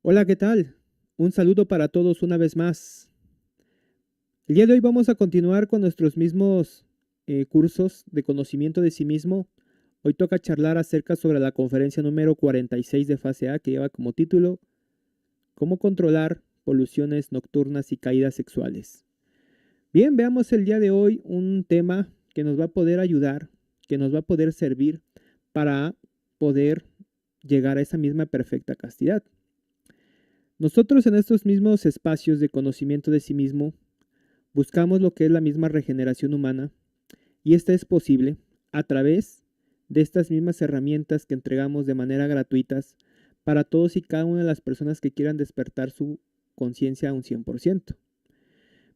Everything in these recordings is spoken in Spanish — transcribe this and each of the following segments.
Hola, ¿qué tal? Un saludo para todos una vez más. El día de hoy vamos a continuar con nuestros mismos cursos de conocimiento de sí mismo. Hoy toca charlar acerca sobre la conferencia número 46 de fase A que lleva como título ¿Cómo controlar poluciones nocturnas y caídas sexuales? Bien, veamos el día de hoy un tema que nos va a poder ayudar, que nos va a poder servir para poder llegar a esa misma perfecta castidad. Nosotros en estos mismos espacios de conocimiento de sí mismo buscamos lo que es la misma regeneración humana y esta es posible a través de estas mismas herramientas que entregamos de manera gratuitas para todos y cada una de las personas que quieran despertar su conciencia a un 100%.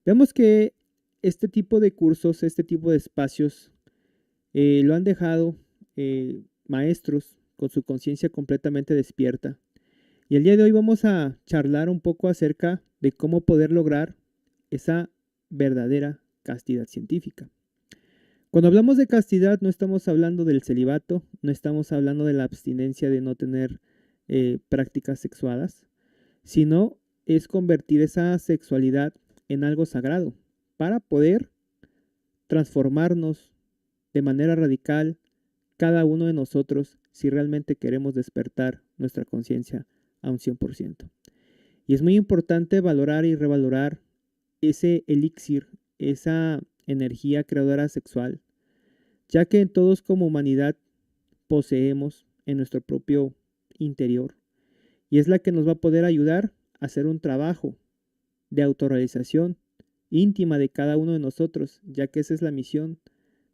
Vemos que este tipo de cursos, este tipo de espacios lo han dejado maestros con su conciencia completamente despierta. Y el día de hoy vamos a charlar un poco acerca de cómo poder lograr esa verdadera castidad científica. Cuando hablamos de castidad no estamos hablando del celibato, no estamos hablando de la abstinencia de no tener prácticas sexuadas, sino es convertir esa sexualidad en algo sagrado para poder transformarnos de manera radical cada uno de nosotros si realmente queremos despertar nuestra conciencia a un 100%. Y es muy importante valorar y revalorar ese elixir, esa energía creadora sexual, ya que todos como humanidad poseemos en nuestro propio interior y es la que nos va a poder ayudar a hacer un trabajo de autorrealización íntima de cada uno de nosotros, ya que esa es la misión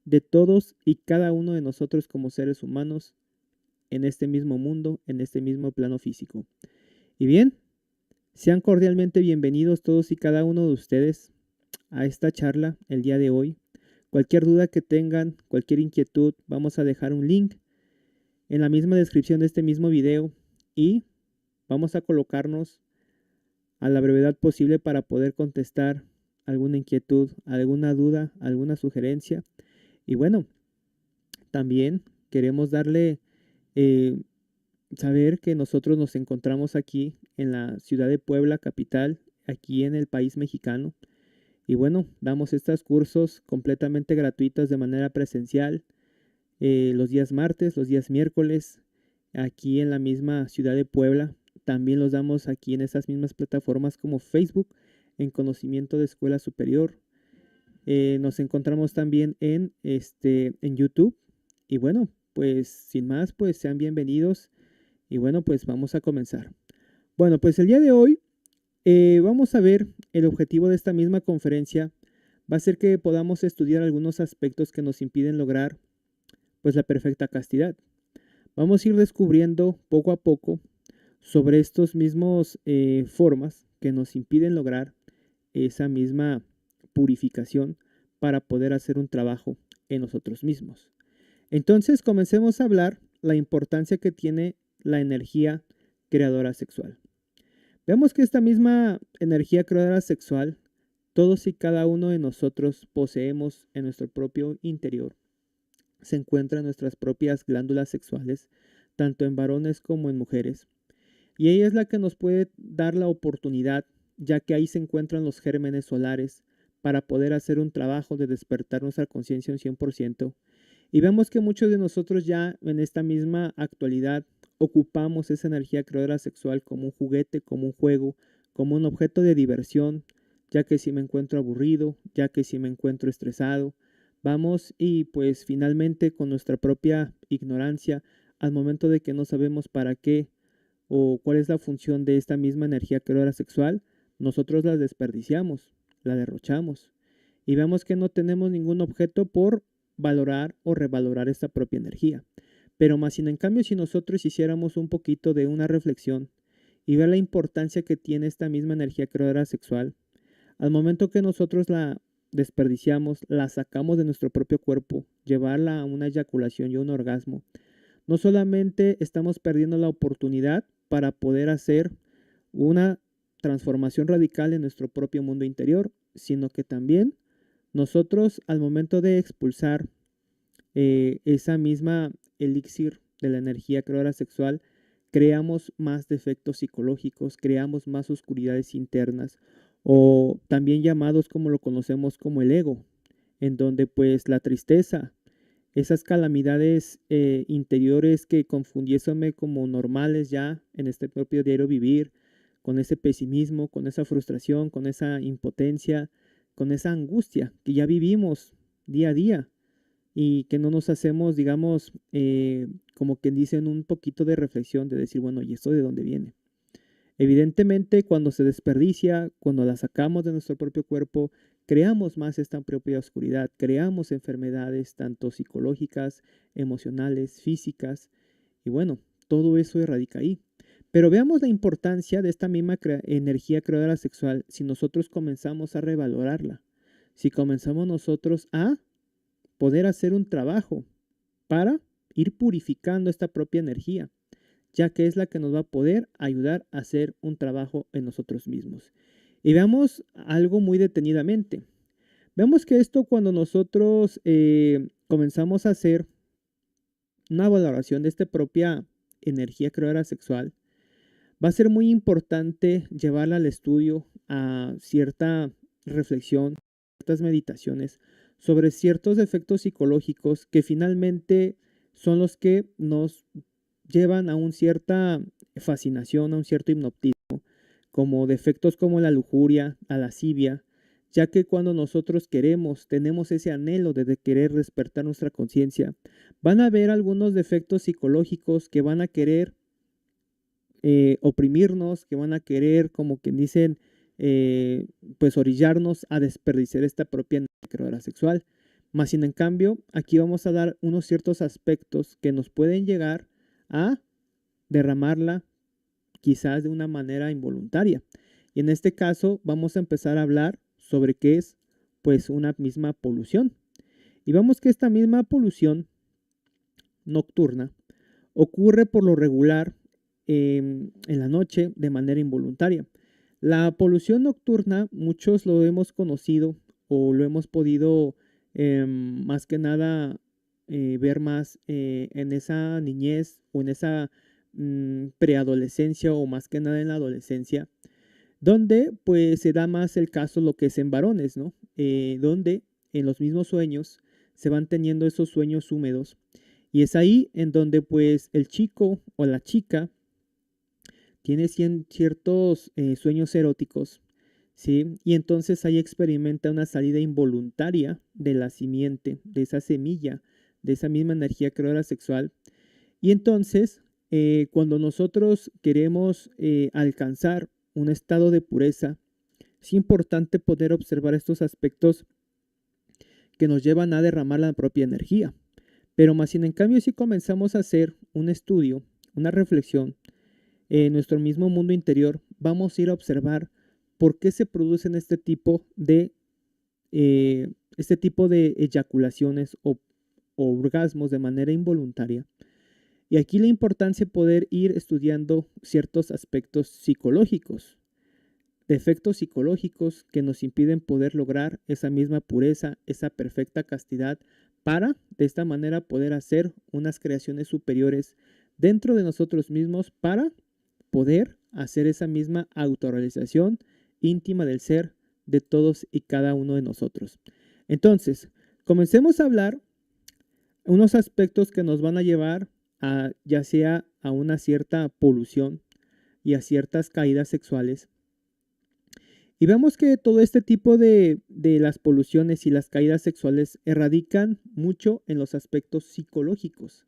de todos y cada uno de nosotros como seres humanos en este mismo mundo, en este mismo plano físico. Y bien, sean cordialmente bienvenidos todos y cada uno de ustedes a esta charla el día de hoy. Cualquier duda que tengan, cualquier inquietud, vamos a dejar un link en la misma descripción de este mismo video y vamos a colocarnos a la brevedad posible para poder contestar alguna inquietud, alguna duda, alguna sugerencia. Y bueno, también queremos darle eh, saber que nosotros nos encontramos aquí en la ciudad de Puebla, capital, aquí en el país mexicano. Y bueno, damos estos cursos completamente gratuitos de manera presencial los días martes, los días miércoles, aquí en la misma ciudad de Puebla. También los damos aquí en esas mismas plataformas como Facebook, en Conocimiento de Escuela Superior. Nos encontramos también en YouTube. Y bueno, pues sin más, pues sean bienvenidos. Y bueno, pues vamos a comenzar. Bueno, pues el día de hoy vamos a ver el objetivo de esta misma conferencia. Va a ser que podamos estudiar algunos aspectos que nos impiden lograr pues la perfecta castidad. Vamos a ir descubriendo poco a poco sobre estos mismos formas que nos impiden lograr esa misma purificación para poder hacer un trabajo en nosotros mismos. Entonces comencemos a hablar la importancia que tiene la energía creadora sexual. Vemos que esta misma energía creadora sexual, todos y cada uno de nosotros poseemos en nuestro propio interior. Se encuentran nuestras propias glándulas sexuales, tanto en varones como en mujeres. Y ella es la que nos puede dar la oportunidad, ya que ahí se encuentran los gérmenes solares, para poder hacer un trabajo de despertar nuestra conciencia un 100%. Y vemos que muchos de nosotros ya en esta misma actualidad ocupamos esa energía creadora sexual como un juguete, como un juego, como un objeto de diversión, ya que si me encuentro aburrido, ya que si me encuentro estresado, vamos y pues finalmente con nuestra propia ignorancia, al momento de que no sabemos para qué o cuál es la función de esta misma energía creadora sexual, nosotros la desperdiciamos, la derrochamos y vemos que no tenemos ningún objeto por valorar o revalorar esta propia energía. Pero más sin en cambio, si nosotros hiciéramos un poquito de una reflexión y ver la importancia que tiene esta misma energía creadora sexual, al momento que nosotros la desperdiciamos, la sacamos de nuestro propio cuerpo, llevarla a una eyaculación y a un orgasmo, no solamente estamos perdiendo la oportunidad para poder hacer una transformación radical en nuestro propio mundo interior, sino que también nosotros al momento de expulsar esa misma elixir de la energía creadora sexual, creamos más defectos psicológicos, creamos más oscuridades internas o también llamados como lo conocemos como el ego, en donde pues la tristeza, esas calamidades interiores que confundiéseme como normales ya en este propio diario vivir, con ese pesimismo, con esa frustración, con esa impotencia, con esa angustia que ya vivimos día a día y que no nos hacemos, digamos, como que dicen un poquito de reflexión de decir, bueno, ¿y esto de dónde viene? Evidentemente, cuando se desperdicia, cuando la sacamos de nuestro propio cuerpo, creamos más esta propia oscuridad, creamos enfermedades tanto psicológicas, emocionales, físicas, y bueno, todo eso radica ahí. Pero veamos la importancia de esta misma energía creadora sexual si nosotros comenzamos a revalorarla, si comenzamos nosotros a poder hacer un trabajo para ir purificando esta propia energía, ya que es la que nos va a poder ayudar a hacer un trabajo en nosotros mismos. Y veamos algo muy detenidamente. Vemos que esto cuando nosotros comenzamos a hacer una valoración de esta propia energía creadora sexual, va a ser muy importante llevarla al estudio, a cierta reflexión, ciertas meditaciones sobre ciertos efectos psicológicos que finalmente son los que nos llevan a una cierta fascinación, a un cierto hipnotismo, como defectos como la lujuria, la lascivia, ya que cuando nosotros queremos, tenemos ese anhelo de querer despertar nuestra conciencia, van a haber algunos defectos psicológicos que van a querer oprimirnos, que van a querer, como quien dicen, pues orillarnos a desperdiciar esta propia creadora sexual. Más sin en cambio, aquí vamos a dar unos ciertos aspectos que nos pueden llegar a derramarla quizás de una manera involuntaria. Y en este caso vamos a empezar a hablar sobre qué es pues una misma polución. Y vemos que esta misma polución nocturna ocurre por lo regular en la noche de manera involuntaria. La polución nocturna, muchos lo hemos conocido o lo hemos podido más que nada ver más en esa niñez o en esa preadolescencia o más que nada en la adolescencia, donde pues se da más el caso lo que es en varones, ¿no? Donde en los mismos sueños se van teniendo esos sueños húmedos y es ahí en donde pues el chico o la chica tiene ciertos sueños eróticos, ¿sí? Y entonces ahí experimenta una salida involuntaria de la simiente, de esa semilla, de esa misma energía creadora sexual. Y entonces, cuando nosotros queremos alcanzar un estado de pureza, es importante poder observar estos aspectos que nos llevan a derramar la propia energía. Pero más sin en cambio, si comenzamos a hacer un estudio, una reflexión, en nuestro mismo mundo interior, vamos a ir a observar por qué se producen este tipo de eyaculaciones o orgasmos de manera involuntaria. Y aquí la importancia de poder ir estudiando ciertos aspectos psicológicos, defectos psicológicos que nos impiden poder lograr esa misma pureza, esa perfecta castidad, para de esta manera poder hacer unas creaciones superiores dentro de nosotros mismos para poder hacer esa misma autorrealización íntima del ser de todos y cada uno de nosotros. Entonces, comencemos a hablar unos aspectos que nos van a llevar a ya sea a una cierta polución y a ciertas caídas sexuales. Y vemos que todo este tipo de las poluciones y las caídas sexuales erradican mucho en los aspectos psicológicos,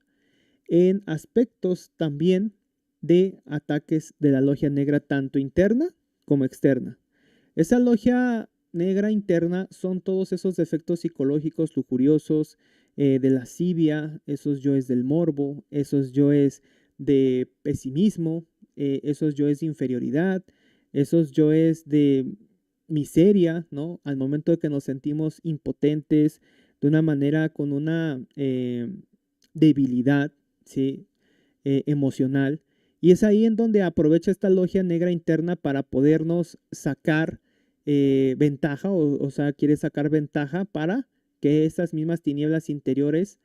en aspectos también de ataques de la logia negra tanto interna como externa. Esa logia negra interna son todos esos defectos psicológicos lujuriosos, de lascivia, esos yoes del morbo, esos yoes de pesimismo, esos yoes de inferioridad, esos yoes de miseria, ¿no? Al momento de que nos sentimos impotentes de una manera con una debilidad, ¿sí? Emocional. Y es ahí en donde aprovecha esta logia negra interna para podernos sacar ventaja, o sea, quiere sacar ventaja para que esas mismas tinieblas interiores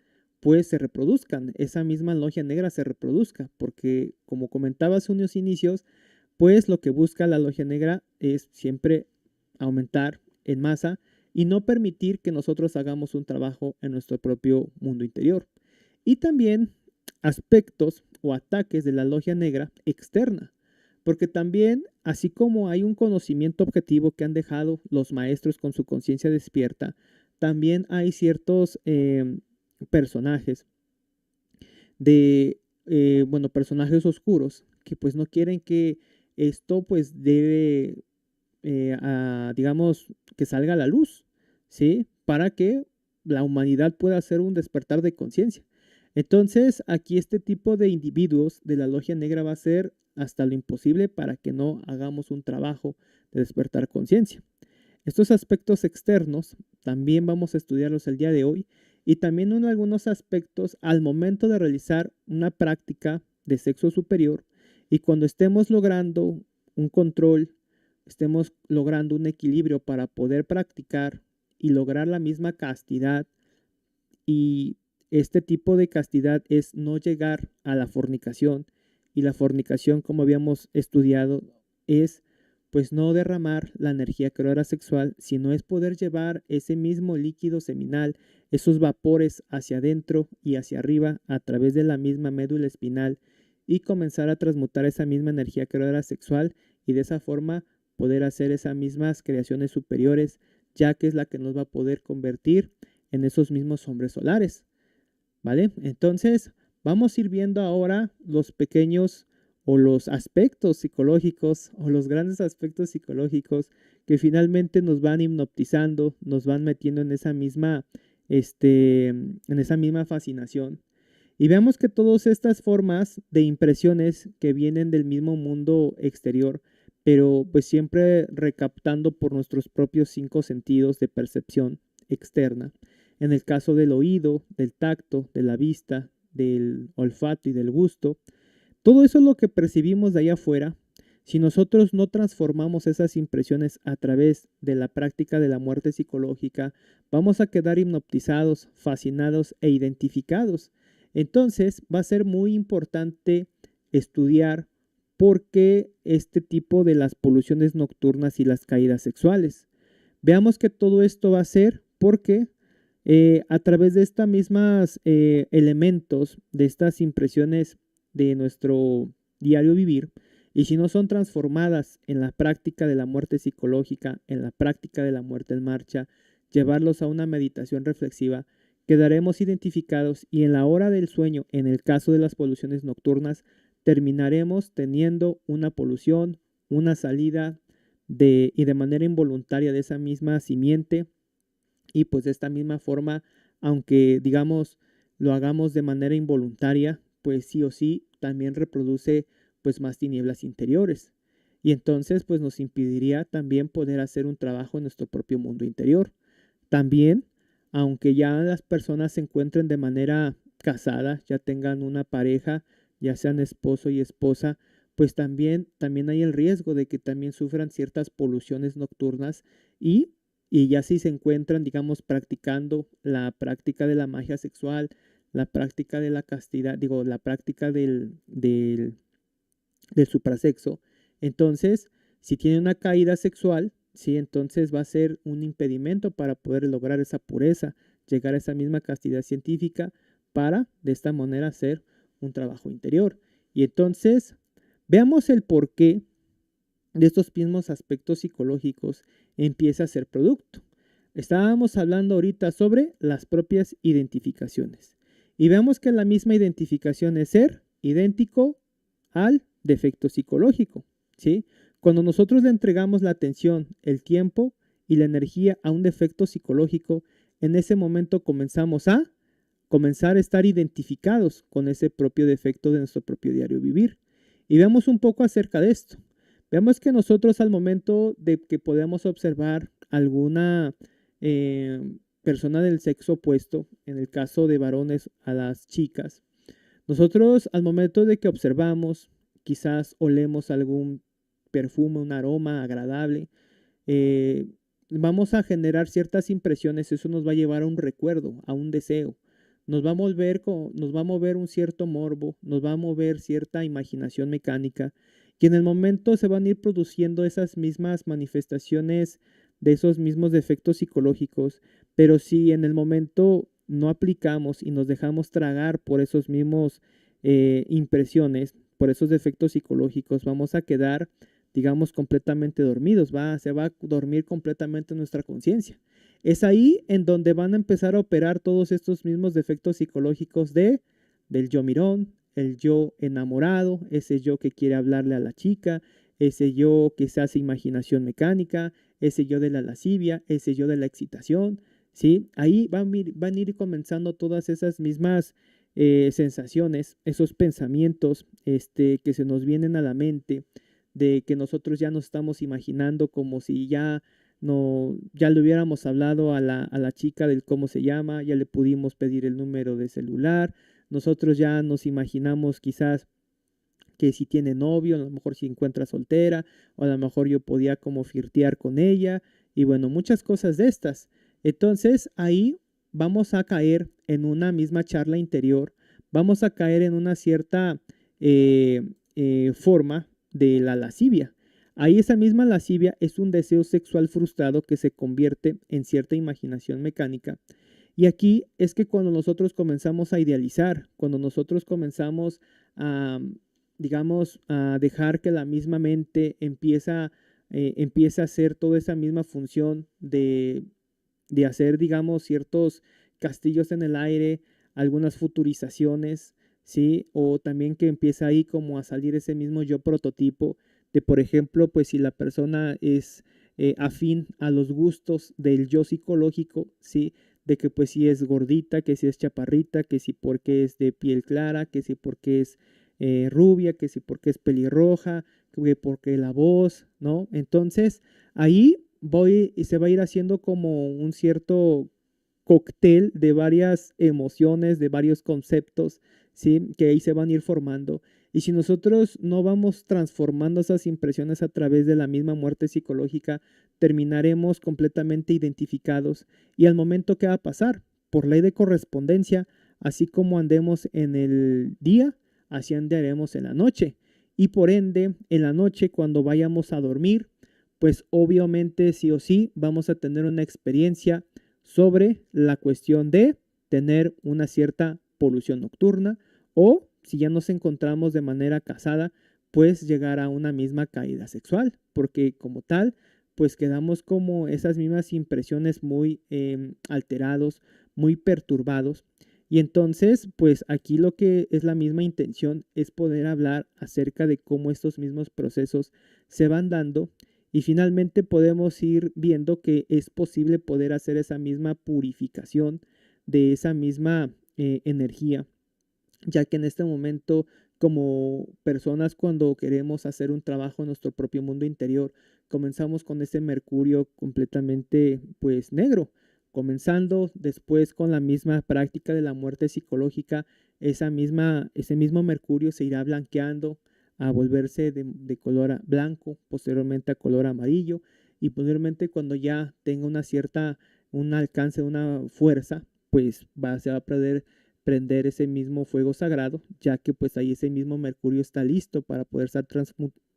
pues se reproduzcan, esa misma logia negra se reproduzca, porque como comentaba hace unos inicios, pues lo que busca la logia negra es siempre aumentar en masa y no permitir que nosotros hagamos un trabajo en nuestro propio mundo interior. Y también aspectos o ataques de la logia negra externa, porque también, así como hay un conocimiento objetivo que han dejado los maestros con su conciencia despierta, también hay ciertos personajes bueno, personajes oscuros que pues no quieren que esto pues debe, digamos, que salga a la luz, ¿sí? Para que la humanidad pueda hacer un despertar de conciencia. Entonces, aquí este tipo de individuos de la logia negra va a hacer hasta lo imposible para que no hagamos un trabajo de despertar conciencia. Estos aspectos externos también vamos a estudiarlos el día de hoy y también en algunos aspectos al momento de realizar una práctica de sexo superior y cuando estemos logrando un control, estemos logrando un equilibrio para poder practicar y lograr la misma castidad. Y este tipo de castidad es no llegar a la fornicación, y la fornicación, como habíamos estudiado, es pues no derramar la energía creadora sexual, sino es poder llevar ese mismo líquido seminal, esos vapores hacia adentro y hacia arriba a través de la misma médula espinal y comenzar a transmutar esa misma energía creadora sexual y de esa forma poder hacer esas mismas creaciones superiores, ya que es la que nos va a poder convertir en esos mismos hombres solares, ¿vale? Entonces, vamos a ir viendo ahora los pequeños o los aspectos psicológicos o los grandes aspectos psicológicos que finalmente nos van hipnotizando, nos van metiendo en esa misma, en esa misma fascinación. Y veamos que todas estas formas de impresiones que vienen del mismo mundo exterior, pero pues siempre recaptando por nuestros propios 5 sentidos de percepción externa, en el caso del oído, del tacto, de la vista, del olfato y del gusto, todo eso es lo que percibimos de allá afuera. Si nosotros no transformamos esas impresiones a través de la práctica de la muerte psicológica, vamos a quedar hipnotizados, fascinados e identificados. Entonces va a ser muy importante estudiar por qué este tipo de las poluciones nocturnas y las caídas sexuales. Veamos que todo esto va a ser porque a través de estas mismas elementos, de estas impresiones de nuestro diario vivir, y si no son transformadas en la práctica de la muerte psicológica, en la práctica de la muerte en marcha, llevarlos a una meditación reflexiva, quedaremos identificados y en la hora del sueño, en el caso de las poluciones nocturnas, terminaremos teniendo una polución, una salida y de manera involuntaria de esa misma simiente y pues de esta misma forma, aunque digamos lo hagamos de manera involuntaria, pues sí o sí también reproduce pues más tinieblas interiores. Y entonces pues nos impediría también poder hacer un trabajo en nuestro propio mundo interior. También, aunque ya las personas se encuentren de manera casada, ya tengan una pareja, ya sean esposo y esposa, pues también hay el riesgo de que también sufran ciertas poluciones nocturnas y y ya si se encuentran, digamos, practicando la práctica de la magia sexual, la práctica de la castidad, digo, la práctica del suprasexo, entonces, si tiene una caída sexual, sí, entonces va a ser un impedimento para poder lograr esa pureza, llegar a esa misma castidad científica para, de esta manera, hacer un trabajo interior. Y entonces, veamos el porqué de estos mismos aspectos psicológicos empieza a ser producto. Estábamos hablando ahorita sobre las propias identificaciones. Y vemos que la misma identificación es ser idéntico al defecto psicológico, ¿sí? Cuando nosotros le entregamos la atención, el tiempo y la energía a un defecto psicológico, en ese momento comenzamos a estar identificados con ese propio defecto de nuestro propio diario vivir. Y veamos un poco acerca de esto. Veamos que nosotros al momento de que podemos observar alguna persona del sexo opuesto, en el caso de varones a las chicas, nosotros al momento de que observamos, quizás olemos algún perfume, un aroma agradable, vamos a generar ciertas impresiones, eso nos va a llevar a un recuerdo, a un deseo. nos va a mover un cierto morbo, nos va a mover cierta imaginación mecánica, y en el momento se van a ir produciendo esas mismas manifestaciones de esos mismos defectos psicológicos, pero si en el momento no aplicamos y nos dejamos tragar por esos mismos impresiones, por esos defectos psicológicos, vamos a quedar, digamos, completamente dormidos, se va a dormir completamente nuestra conciencia. Es ahí en donde van a empezar a operar todos estos mismos defectos psicológicos del yo mirón, el yo enamorado, ese yo que quiere hablarle a la chica, ese yo que se hace imaginación mecánica, ese yo de la lascivia, ese yo de la excitación, ¿sí? Ahí van a ir comenzando todas esas mismas sensaciones, esos pensamientos que se nos vienen a la mente, de que nosotros ya nos estamos imaginando como si ya le hubiéramos hablado a la chica del cómo se llama, ya le pudimos pedir el número de celular, nosotros ya nos imaginamos quizás que si tiene novio, a lo mejor si encuentra soltera, o a lo mejor yo podía como flirtear con ella, y bueno, muchas cosas de estas. Entonces ahí vamos a caer en una misma charla interior, vamos a caer en una cierta forma de la lascivia. Ahí esa misma lascivia es un deseo sexual frustrado que se convierte en cierta imaginación mecánica. Y aquí es que cuando nosotros comenzamos a idealizar, cuando nosotros comenzamos a, digamos, a dejar que la misma mente empieza a hacer toda esa misma función de hacer, digamos, ciertos castillos en el aire, algunas futurizaciones, ¿sí? O también que empieza ahí como a salir ese mismo yo prototipo de, por ejemplo, pues si la persona es afín a los gustos del yo psicológico, ¿sí? De que pues si es gordita, que si es chaparrita, que si porque es de piel clara, que si porque es rubia, que si porque es pelirroja, que porque la voz, ¿no? Entonces ahí se va a ir haciendo como un cierto cóctel de varias emociones, de varios conceptos, ¿sí? Que ahí se van a ir formando. Y si nosotros no vamos transformando esas impresiones a través de la misma muerte psicológica, terminaremos completamente identificados. Y al momento, ¿qué va a pasar? Por ley de correspondencia, así como andemos en el día, así andaremos en la noche. Y por ende, en la noche, cuando vayamos a dormir, pues obviamente sí o sí vamos a tener una experiencia sobre la cuestión de tener una cierta polución nocturna o si ya nos encontramos de manera casada, pues llegar a una misma caída sexual, porque como tal, pues quedamos como esas mismas impresiones muy alterados, muy perturbados. Y entonces, pues aquí lo que es la misma intención es poder hablar acerca de cómo estos mismos procesos se van dando y finalmente podemos ir viendo que es posible poder hacer esa misma purificación de esa misma energía, ya que en este momento como personas cuando queremos hacer un trabajo en nuestro propio mundo interior, comenzamos con ese mercurio completamente pues negro, comenzando después con la misma práctica de la muerte psicológica, ese mismo mercurio se irá blanqueando a volverse de color blanco, posteriormente a color amarillo y posteriormente cuando ya tenga un alcance, una fuerza, pues se va a poder prender ese mismo fuego sagrado, ya que pues ahí ese mismo mercurio está listo para poder ser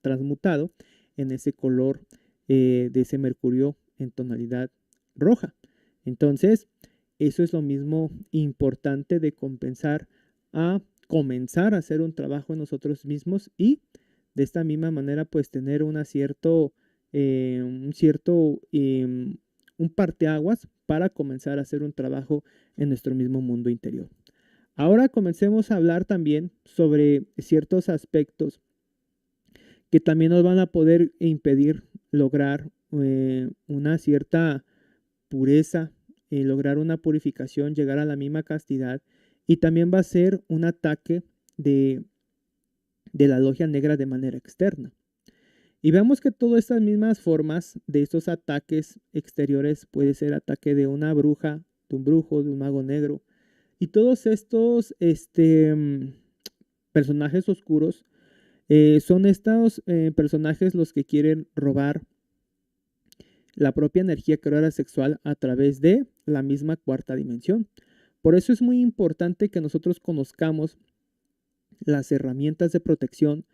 transmutado en ese color de ese mercurio en tonalidad roja. Entonces, eso es lo mismo importante de comenzar a hacer un trabajo en nosotros mismos y de esta misma manera pues tener un un parteaguas para comenzar a hacer un trabajo en nuestro mismo mundo interior. Ahora comencemos a hablar también sobre ciertos aspectos que también nos van a poder impedir lograr una cierta pureza, lograr una purificación, llegar a la misma castidad. Y también va a ser un ataque de la logia negra de manera externa. Y vemos que todas estas mismas formas de estos ataques exteriores puede ser ataque de una bruja, de un brujo, de un mago negro. Y todos estos personajes oscuros son estos personajes los que quieren robar la propia energía creadora sexual a través de la misma cuarta dimensión. Por eso es muy importante que nosotros conozcamos las herramientas de protección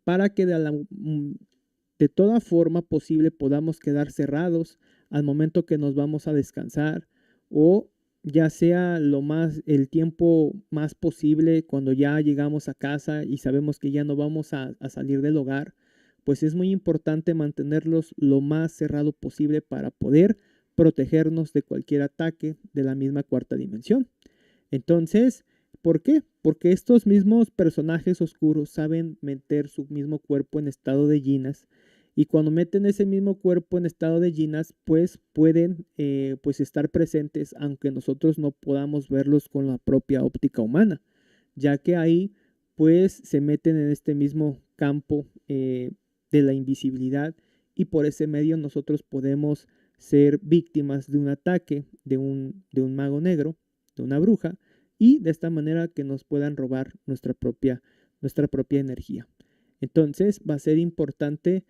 para que de toda forma posible podamos quedar cerrados al momento que nos vamos a descansar, o ya sea el tiempo más posible cuando ya llegamos a casa y sabemos que ya no vamos a salir del hogar. Pues es muy importante mantenerlos lo más cerrado posible para poder protegernos de cualquier ataque de la misma cuarta dimensión. Entonces, ¿por qué? Porque estos mismos personajes oscuros saben meter su mismo cuerpo en estado de yinas, y cuando meten ese mismo cuerpo en estado de yinas, pues pueden pues estar presentes aunque nosotros no podamos verlos con la propia óptica humana, ya que ahí pues se meten en este mismo campo de la invisibilidad, y por ese medio nosotros podemos ser víctimas de un ataque de un mago negro, de una bruja, y de esta manera que nos puedan robar nuestra propia energía. Entonces va a ser importante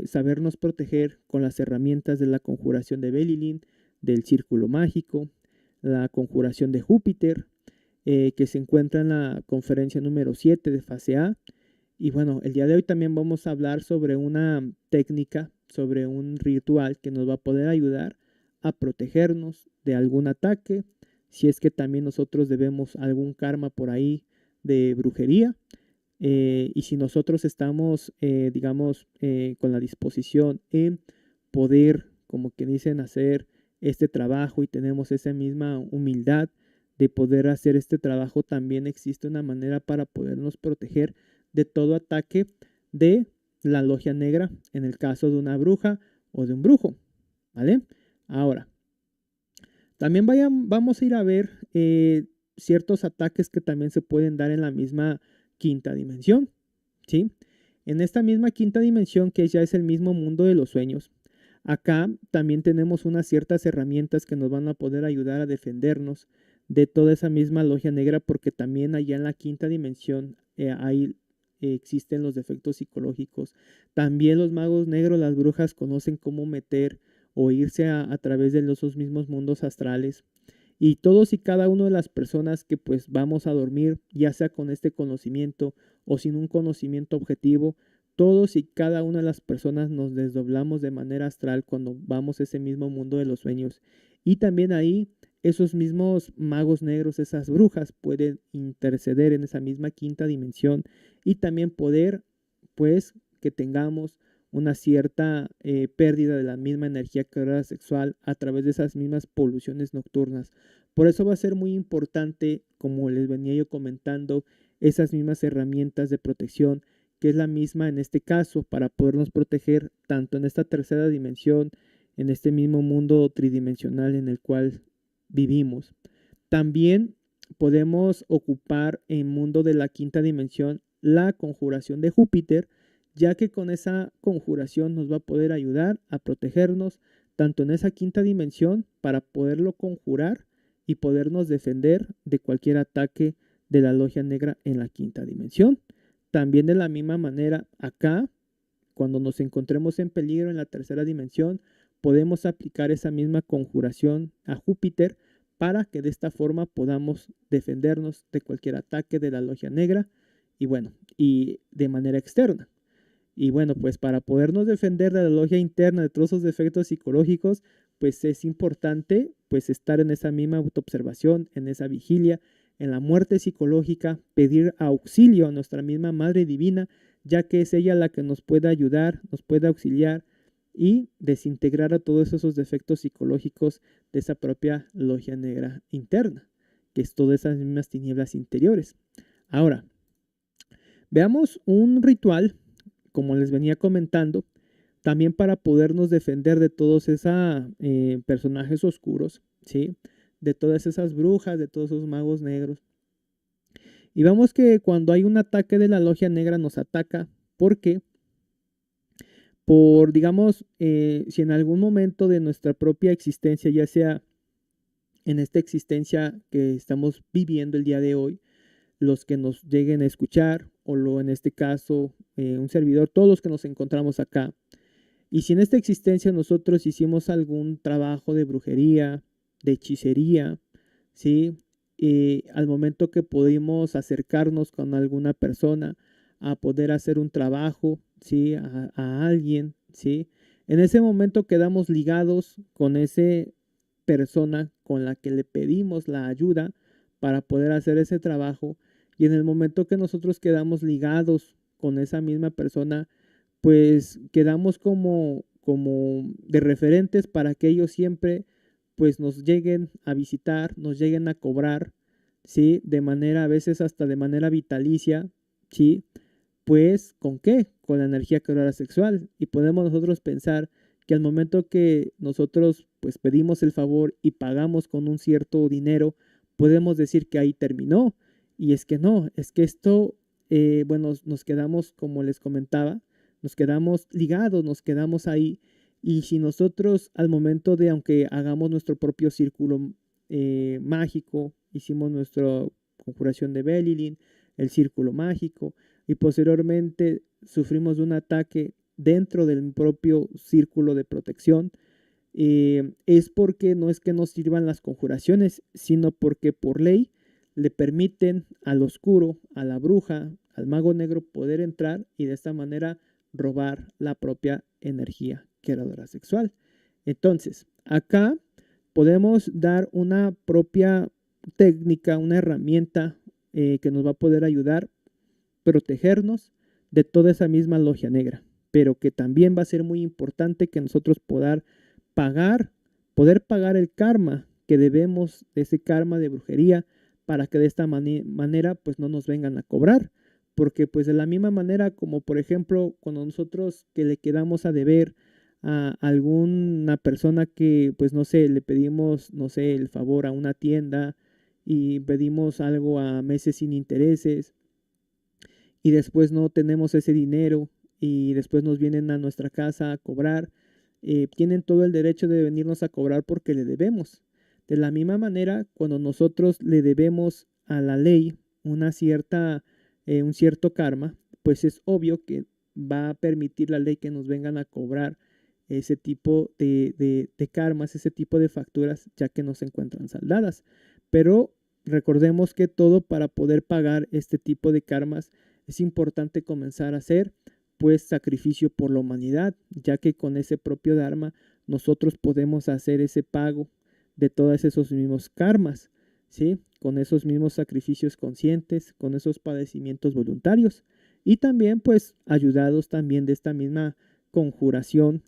sabernos proteger con las herramientas de la conjuración de Belilin, del círculo mágico, la conjuración de Júpiter, que se encuentra en la conferencia número 7 de fase A. Y bueno, el día de hoy también vamos a hablar sobre una técnica, sobre un ritual que nos va a poder ayudar a protegernos de algún ataque, si es que también nosotros debemos algún karma por ahí de brujería, y si nosotros estamos, digamos, con la disposición en poder, como que dicen, hacer este trabajo y tenemos esa misma humildad de poder hacer este trabajo, también existe una manera para podernos proteger de todo ataque de la logia negra en el caso de una bruja o de un brujo, ¿vale? Ahora, también vamos a ir a ver ciertos ataques que también se pueden dar en la misma quinta dimensión, ¿sí? En esta misma quinta dimensión, que ya es el mismo mundo de los sueños, acá también tenemos unas ciertas herramientas que nos van a poder ayudar a defendernos de toda esa misma logia negra, porque también allá en la quinta dimensión ahí existen los defectos psicológicos. También los magos negros, las brujas, conocen cómo meter o irse a través de esos mismos mundos astrales. Y todos y cada uno de las personas que pues vamos a dormir, ya sea con este conocimiento o sin un conocimiento objetivo, todos y cada una de las personas nos desdoblamos de manera astral cuando vamos a ese mismo mundo de los sueños. Y también ahí esos mismos magos negros, esas brujas, pueden interceder en esa misma quinta dimensión y también poder pues que tengamos una cierta pérdida de la misma energía cargada sexual a través de esas mismas poluciones nocturnas. Por eso va a ser muy importante, como les venía yo comentando, esas mismas herramientas de protección, que es la misma en este caso, para podernos proteger tanto en esta tercera dimensión, en este mismo mundo tridimensional en el cual vivimos. También podemos ocupar en el mundo de la quinta dimensión la conjuración de Júpiter, ya que con esa conjuración nos va a poder ayudar a protegernos tanto en esa quinta dimensión para poderlo conjurar y podernos defender de cualquier ataque de la logia negra en la quinta dimensión. También de la misma manera acá, cuando nos encontremos en peligro en la tercera dimensión, podemos aplicar esa misma conjuración a Júpiter para que de esta forma podamos defendernos de cualquier ataque de la logia negra y bueno, y de manera externa. Y bueno, pues para podernos defender de la logia interna de todos esos defectos psicológicos, pues es importante pues estar en esa misma autoobservación, en esa vigilia, en la muerte psicológica, pedir auxilio a nuestra misma Madre Divina, ya que es ella la que nos puede ayudar, nos puede auxiliar y desintegrar a todos esos defectos psicológicos de esa propia logia negra interna, que es todas esas mismas tinieblas interiores. Ahora, veamos un ritual, como les venía comentando, también para podernos defender de todos esos personajes oscuros, ¿sí? De todas esas brujas, de todos esos magos negros. Y vemos que cuando hay un ataque de la logia negra nos ataca porque, digamos, si en algún momento de nuestra propia existencia, ya sea en esta existencia que estamos viviendo el día de hoy, los que nos lleguen a escuchar, en este caso, un servidor, todos los que nos encontramos acá. Y si en esta existencia nosotros hicimos algún trabajo de brujería, de hechicería, ¿sí? al momento que pudimos acercarnos con alguna persona a poder hacer un trabajo, ¿sí? A alguien, ¿sí? En ese momento quedamos ligados con esa persona con la que le pedimos la ayuda para poder hacer ese trabajo, y en el momento que nosotros quedamos ligados con esa misma persona, pues quedamos como de referentes para que ellos siempre pues nos lleguen a visitar, nos lleguen a cobrar, ¿sí? De manera, a veces hasta de manera vitalicia, ¿sí? Pues, ¿con qué? Con la energía creadora sexual. Y podemos nosotros pensar que al momento que nosotros pues pedimos el favor y pagamos con un cierto dinero, podemos decir que ahí terminó. Y es que no, es que esto, bueno, nos quedamos, como les comentaba, nos quedamos ligados, nos quedamos ahí. Y si nosotros al momento de, aunque hagamos nuestro propio círculo mágico, hicimos nuestra conjuración de Belilin, el círculo mágico, y posteriormente sufrimos de un ataque dentro del propio círculo de protección, es porque no es que nos sirvan las conjuraciones, sino porque por ley le permiten al oscuro, a la bruja, al mago negro poder entrar y de esta manera robar la propia energía creadora sexual. Entonces, acá podemos dar una propia técnica, una herramienta que nos va a poder ayudar protegernos de toda esa misma logia negra, pero que también va a ser muy importante que nosotros poder pagar el karma que debemos, de ese karma de brujería, para que de esta manera pues no nos vengan a cobrar, porque pues de la misma manera como por ejemplo cuando nosotros que le quedamos a deber a alguna persona que pues no sé, le pedimos no sé el favor a una tienda y pedimos algo a meses sin intereses y después no tenemos ese dinero y después nos vienen a nuestra casa a cobrar, tienen todo el derecho de venirnos a cobrar porque le debemos. De la misma manera, cuando nosotros le debemos a la ley un cierto karma, pues es obvio que va a permitir la ley que nos vengan a cobrar ese tipo de karmas, ese tipo de facturas, ya que no se encuentran saldadas. Pero recordemos que todo para poder pagar este tipo de karmas es importante comenzar a hacer pues sacrificio por la humanidad, ya que con ese propio Dharma nosotros podemos hacer ese pago de todos esos mismos karmas, ¿sí? Con esos mismos sacrificios conscientes, con esos padecimientos voluntarios y también pues ayudados también de esta misma conjuración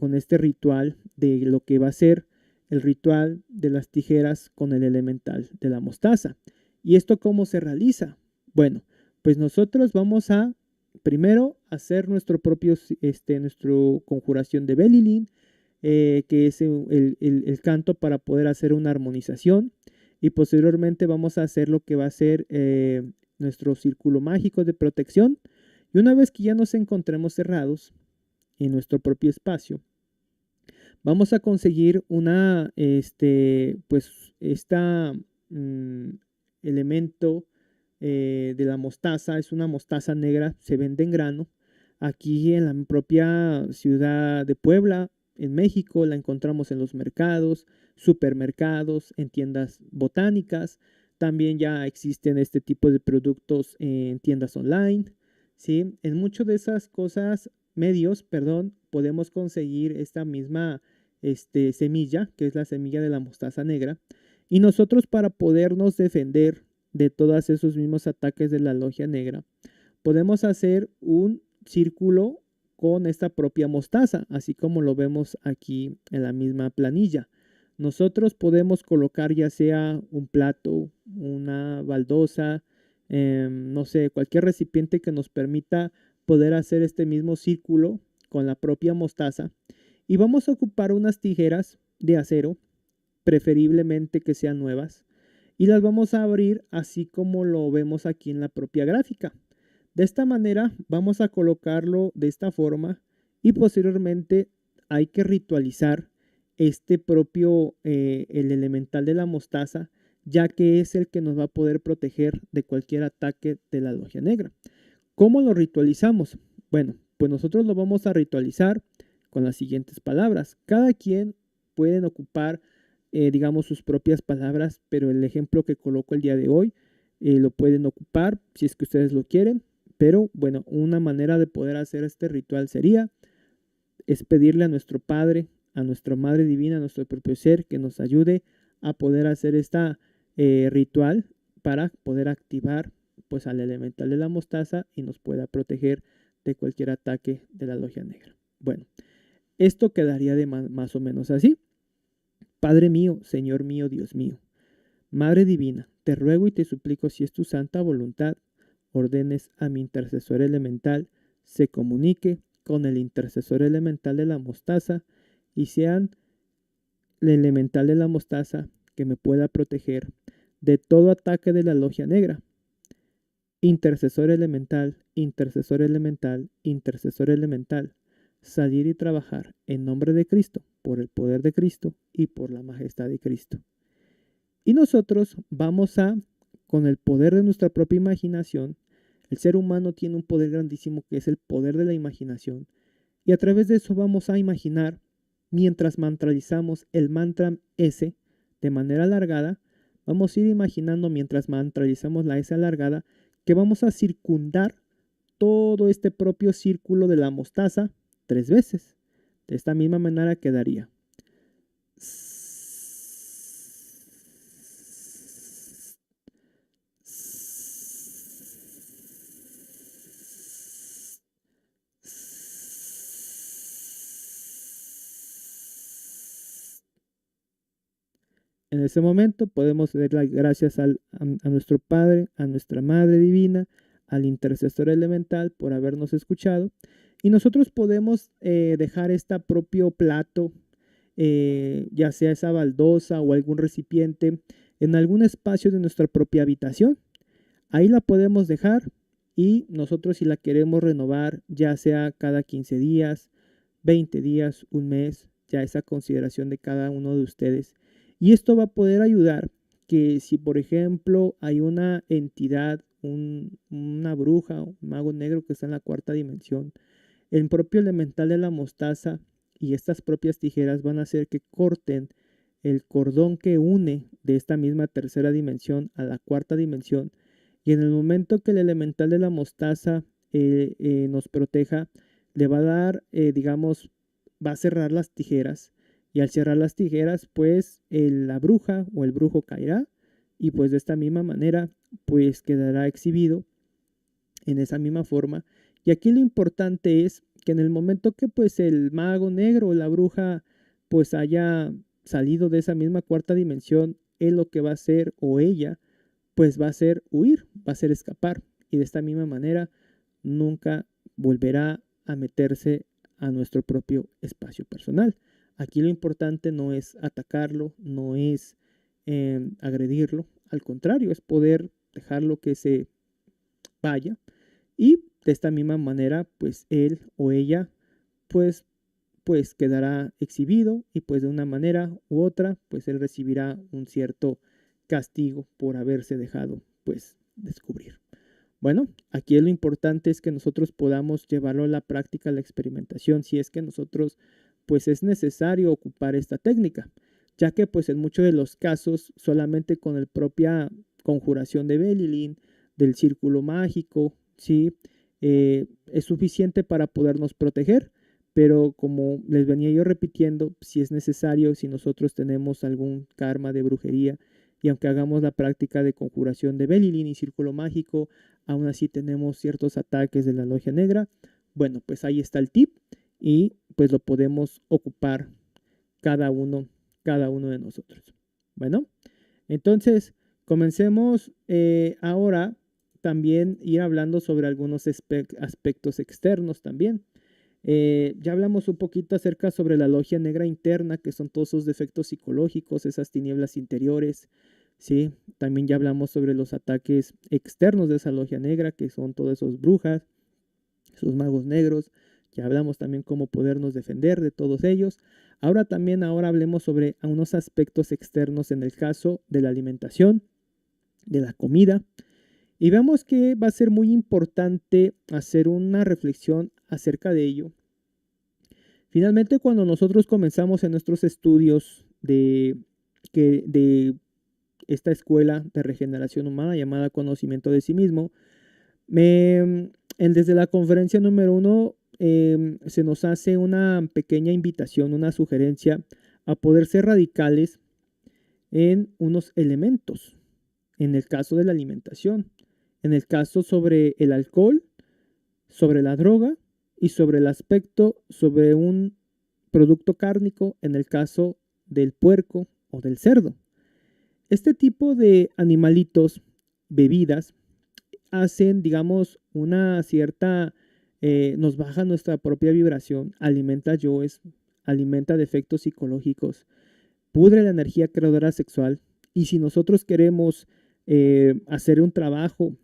con este ritual de lo que va a ser el ritual de las tijeras con el elemental de la mostaza. ¿Y esto cómo se realiza? Bueno, pues nosotros vamos a primero hacer nuestro conjuración de Belilin, que es el canto para poder hacer una armonización. Y posteriormente vamos a hacer lo que va a ser nuestro círculo mágico de protección. Y una vez que ya nos encontremos cerrados en nuestro propio espacio, vamos a conseguir elemento de la mostaza. Es una mostaza negra, se vende en grano. Aquí en la propia ciudad de Puebla, en México, la encontramos en los mercados, supermercados, en tiendas botánicas. También ya existen este tipo de productos en tiendas online, ¿sí? En muchas de esas podemos conseguir esta misma semilla, que es la semilla de la mostaza negra. Y nosotros, para podernos defender de todos esos mismos ataques de la logia negra, podemos hacer un círculo con esta propia mostaza, así como lo vemos aquí en la misma planilla. Nosotros podemos colocar ya sea un plato, una baldosa, no sé, cualquier recipiente que nos permita poder hacer este mismo círculo con la propia mostaza. Y vamos a ocupar unas tijeras de acero, preferiblemente que sean nuevas, y las vamos a abrir así como lo vemos aquí en la propia gráfica. De esta manera vamos a colocarlo de esta forma y posteriormente hay que ritualizar el elemental de la mostaza, ya que es el que nos va a poder proteger de cualquier ataque de la logia negra. ¿Cómo lo ritualizamos? Bueno, pues nosotros lo vamos a ritualizar con las siguientes palabras. Cada quien puede ocupar digamos, sus propias palabras, pero el ejemplo que coloco el día de hoy lo pueden ocupar si es que ustedes lo quieren. Pero bueno, una manera de poder hacer este ritual es pedirle a nuestro Padre, a nuestra Madre Divina, a nuestro propio ser, que nos ayude a poder hacer esta ritual para poder activar pues al elemental de la mostaza y nos pueda proteger de cualquier ataque de la logia negra. Bueno, esto quedaría de más o menos así. Padre mío, Señor mío, Dios mío, Madre Divina, te ruego y te suplico, si es tu santa voluntad, ordenes a mi intercesor elemental se comunique con el intercesor elemental de la mostaza y sean el elemental de la mostaza que me pueda proteger de todo ataque de la logia negra. Intercesor elemental, intercesor elemental, intercesor elemental, salir y trabajar en nombre de Cristo, por el poder de Cristo y por la majestad de Cristo. Y nosotros vamos a, con el poder de nuestra propia imaginación, el ser humano tiene un poder grandísimo que es el poder de la imaginación. Y a través de eso vamos a imaginar, mientras mantralizamos el mantra S de manera alargada, vamos a ir imaginando mientras mantralizamos la S alargada que vamos a circundar todo este propio círculo de la mostaza 3 veces. De esta misma manera quedaría. En ese momento podemos dar las gracias a nuestro Padre, a nuestra Madre Divina, al intercesor elemental por habernos escuchado. Y nosotros podemos dejar este propio plato, ya sea esa baldosa o algún recipiente, en algún espacio de nuestra propia habitación. Ahí la podemos dejar y nosotros si la queremos renovar, ya sea cada 15 días, 20 días, un mes, ya esa consideración de cada uno de ustedes. Y esto va a poder ayudar que si, por ejemplo, hay una entidad, una bruja, un mago negro que está en la 4ª dimensión, el propio elemental de la mostaza y estas propias tijeras van a hacer que corten el cordón que une de esta misma 3ª dimensión a la 4ª dimensión. Y en el momento que el elemental de la mostaza nos proteja, le va a dar, digamos, va a cerrar las tijeras. Y al cerrar las tijeras, pues la bruja o el brujo caerá. Y pues de esta misma manera, pues quedará exhibido en esa misma forma. Y aquí lo importante es que en el momento que pues el mago negro o la bruja pues haya salido de esa misma 4ª dimensión, él lo que va a hacer o ella pues va a ser huir, va a ser escapar. Y de esta misma manera nunca volverá a meterse a nuestro propio espacio personal. Aquí lo importante no es atacarlo, no es agredirlo, al contrario, es poder dejarlo que se vaya y de esta misma manera pues él o ella pues quedará exhibido y pues de una manera u otra pues él recibirá un cierto castigo por haberse dejado pues descubrir. Bueno, aquí lo importante es que nosotros podamos llevarlo a la práctica, a la experimentación, si es que nosotros pues es necesario ocupar esta técnica, ya que pues en muchos de los casos solamente con la propia conjuración de Belilin, del círculo mágico, ¿sí? Es suficiente para podernos proteger, pero como les venía yo repitiendo, si es necesario, si nosotros tenemos algún karma de brujería, y aunque hagamos la práctica de conjuración de Belilin y círculo mágico, aún así tenemos ciertos ataques de la logia negra, bueno, pues ahí está el tip y pues lo podemos ocupar cada uno de nosotros. Bueno, entonces comencemos ahora también ir hablando sobre algunos aspectos externos también. Ya hablamos un poquito acerca sobre la logia negra interna, que son todos esos defectos psicológicos, esas tinieblas interiores, ¿sí? También ya hablamos sobre los ataques externos de esa logia negra, que son todas esas brujas, esos magos negros. Ya hablamos también cómo podernos defender de todos ellos. Ahora hablemos sobre unos aspectos externos en el caso de la alimentación, de la comida. Y vemos que va a ser muy importante hacer una reflexión acerca de ello. Finalmente, cuando nosotros comenzamos en nuestros estudios de de esta escuela de regeneración humana llamada conocimiento de sí mismo. Desde la conferencia número 1 se nos hace una pequeña invitación, una sugerencia a poder ser radicales en unos elementos, en el caso de la alimentación, en el caso sobre el alcohol, sobre la droga y sobre el aspecto sobre un producto cárnico, en el caso del puerco o del cerdo. Este tipo de animalitos, bebidas, hacen, digamos, una cierta, nos baja nuestra propia vibración, alimenta yoes, alimenta defectos psicológicos, pudre la energía creadora sexual. Y si nosotros queremos hacer un trabajo,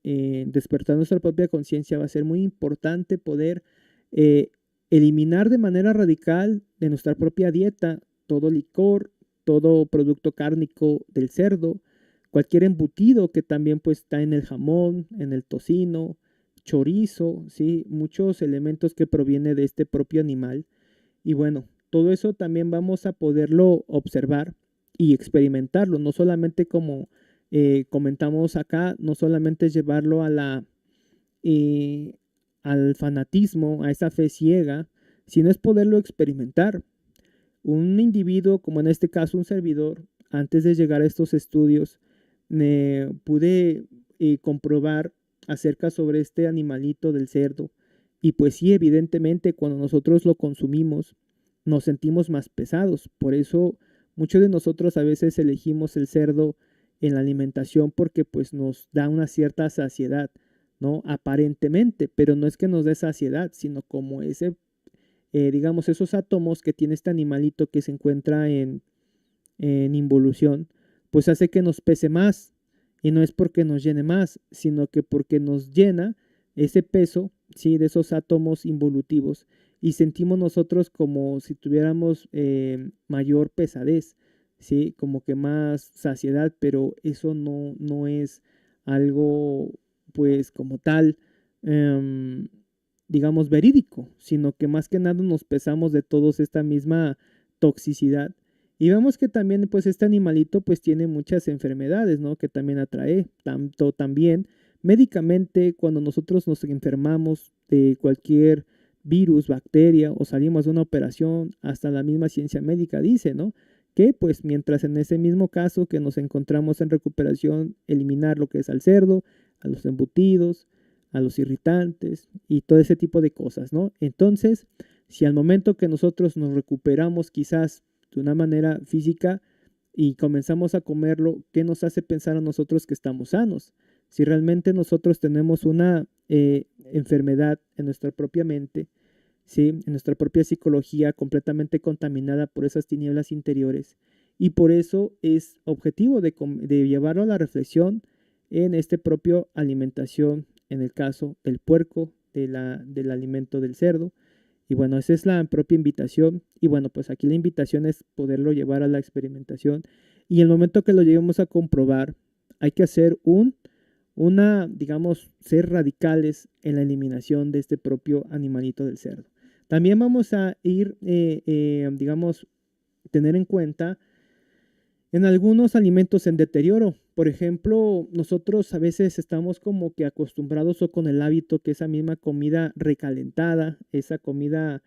despertar nuestra propia conciencia, va a ser muy importante poder eh, eliminar de manera radical de nuestra propia dieta todo licor, todo producto cárnico del cerdo, cualquier embutido que también pues está en el jamón, en el tocino, chorizo, ¿sí? Muchos elementos que provienen de este propio animal. Y bueno, todo eso también vamos a poderlo observar y experimentarlo, no solamente como comentamos acá, no solamente llevarlo a eh, al fanatismo, a esa fe ciega, sino es poderlo experimentar. Un individuo, como en este caso un servidor, antes de llegar a estos estudios, pude comprobar acerca sobre este animalito del cerdo. Y pues sí, evidentemente, cuando nosotros lo consumimos, nos sentimos más pesados. Por eso, muchos de nosotros a veces elegimos el cerdo en la alimentación porque pues nos da una cierta saciedad, ¿no? Aparentemente, pero no es que nos dé saciedad, sino como ese digamos, esos átomos que tiene este animalito que se encuentra en involución, pues hace que nos pese más. Y no es porque nos llene más, sino que porque nos llena ese peso, ¿sí? De esos átomos involutivos. Y sentimos nosotros como si tuviéramos mayor pesadez, ¿sí? Como que más saciedad, pero eso no es algo, pues, como tal. em, digamos, verídico, sino que más que nada nos pesamos de todos esta misma toxicidad. Y vemos que también, pues, este animalito, pues, tiene muchas enfermedades, ¿no? Que también atrae, tanto también médicamente, cuando nosotros nos enfermamos de cualquier virus, bacteria o salimos de una operación, hasta la misma ciencia médica dice, ¿no? Que pues mientras en ese mismo caso que nos encontramos en recuperación, eliminar lo que es al cerdo, a los embutidos, a los irritantes y todo ese tipo de cosas, ¿no? Entonces, si al momento que nosotros nos recuperamos quizás de una manera física y comenzamos a comerlo, ¿qué nos hace pensar a nosotros que estamos sanos? Si realmente nosotros tenemos una enfermedad en nuestra propia mente, ¿sí? En nuestra propia psicología completamente contaminada por esas tinieblas interiores. Y por eso es objetivo de llevarlo a la reflexión en este propio alimentación, en el caso del puerco, del alimento del cerdo. Y bueno, esa es la propia invitación. Y bueno, pues aquí la invitación es poderlo llevar a la experimentación. Y el momento que lo lleguemos a comprobar, hay que hacer digamos, ser radicales en la eliminación de este propio animalito del cerdo. También vamos a ir, digamos, tener en cuenta en algunos alimentos en deterioro. Por ejemplo, nosotros a veces estamos como que acostumbrados o con el hábito que esa misma comida recalentada, esa comida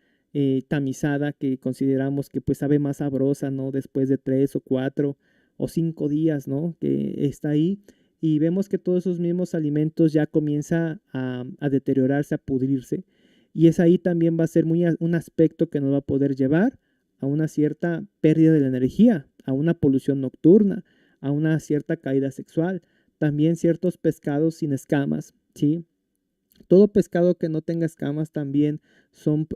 tamizada que consideramos que pues sabe más sabrosa, ¿no? Después de 3 o 4 o 5 días, ¿no? Que está ahí y vemos que todos esos mismos alimentos ya comienza a deteriorarse, a pudrirse. Y es ahí también va a ser un aspecto que nos va a poder llevar a una cierta pérdida de la energía, a una polución nocturna, a una cierta caída sexual. También ciertos pescados sin escamas, ¿sí? Todo pescado que no tenga escamas también son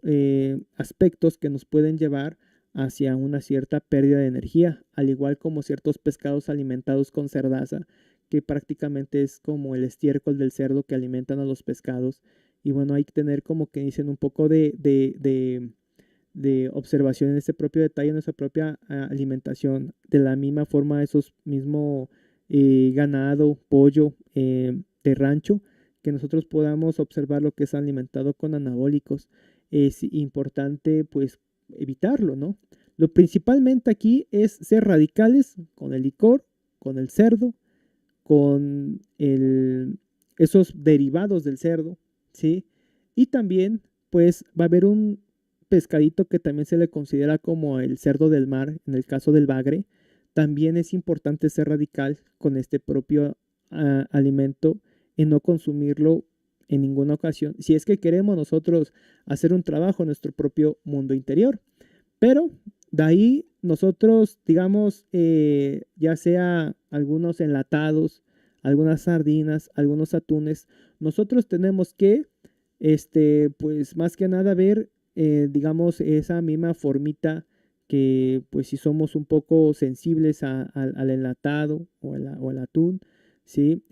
aspectos que nos pueden llevar hacia una cierta pérdida de energía, al igual como ciertos pescados alimentados con cerdaza, que prácticamente es como el estiércol del cerdo que alimentan a los pescados. Y bueno, hay que tener como que dicen un poco de observación en este propio detalle, en nuestra propia alimentación. De la misma forma, esos mismo ganado, pollo de rancho, que nosotros podamos observar lo que es alimentado con anabólicos. Es importante pues evitarlo, ¿no? Lo principalmente aquí es ser radicales con el licor, con el cerdo, con esos derivados del cerdo, ¿sí? Y también, pues, va a haber un pescadito que también se le considera como el cerdo del mar, en el caso del bagre. También es importante ser radical con este propio alimento y no consumirlo en ninguna ocasión, si es que queremos nosotros hacer un trabajo en nuestro propio mundo interior. Pero de ahí nosotros, digamos, ya sea algunos enlatados, algunas sardinas, algunos atunes, nosotros tenemos que, pues más que nada ver, digamos, esa misma formita que, pues si somos un poco sensibles al enlatado o al atún, ¿sí?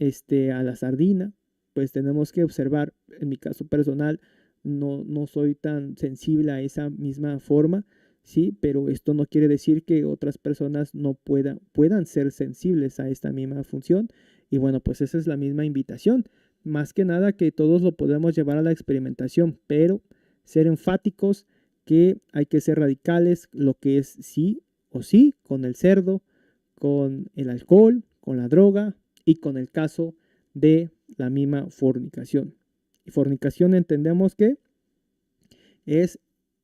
A la sardina, pues tenemos que observar, en mi caso personal, no soy tan sensible a esa misma forma, sí, pero esto no quiere decir que otras personas no puedan ser sensibles a esta misma función. Y bueno, pues esa es la misma invitación. Más que nada que todos lo podemos llevar a la experimentación, pero ser enfáticos que hay que ser radicales, lo que es sí o sí, con el cerdo, con el alcohol, con la droga y con el caso de la misma fornicación. Y fornicación entendemos que es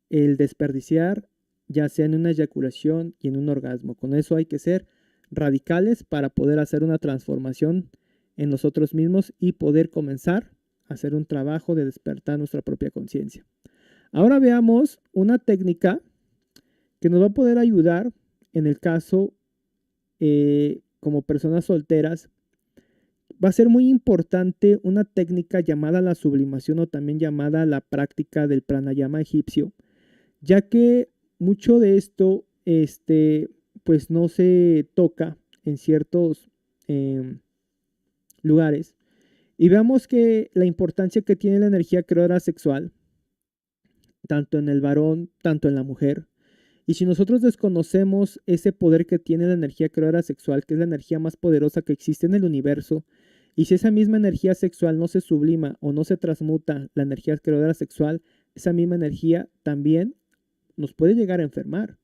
el desperdiciar, ya sea en una eyaculación y en un orgasmo. Con eso hay que ser radicales para poder hacer una transformación en nosotros mismos y poder comenzar a hacer un trabajo de despertar nuestra propia conciencia. Ahora veamos una técnica que nos va a poder ayudar en el caso como personas solteras. Va a ser muy importante una técnica llamada la sublimación o también llamada la práctica del pranayama egipcio, ya que mucho de esto, pues no se toca en ciertos lugares. Y veamos que la importancia que tiene la energía creadora sexual, tanto en el varón, tanto en la mujer. Y si nosotros desconocemos ese poder que tiene la energía creadora sexual, que es la energía más poderosa que existe en el universo, y si esa misma energía sexual no se sublima o no se transmuta, la energía creadora sexual, esa misma energía también nos puede llegar a enfermar,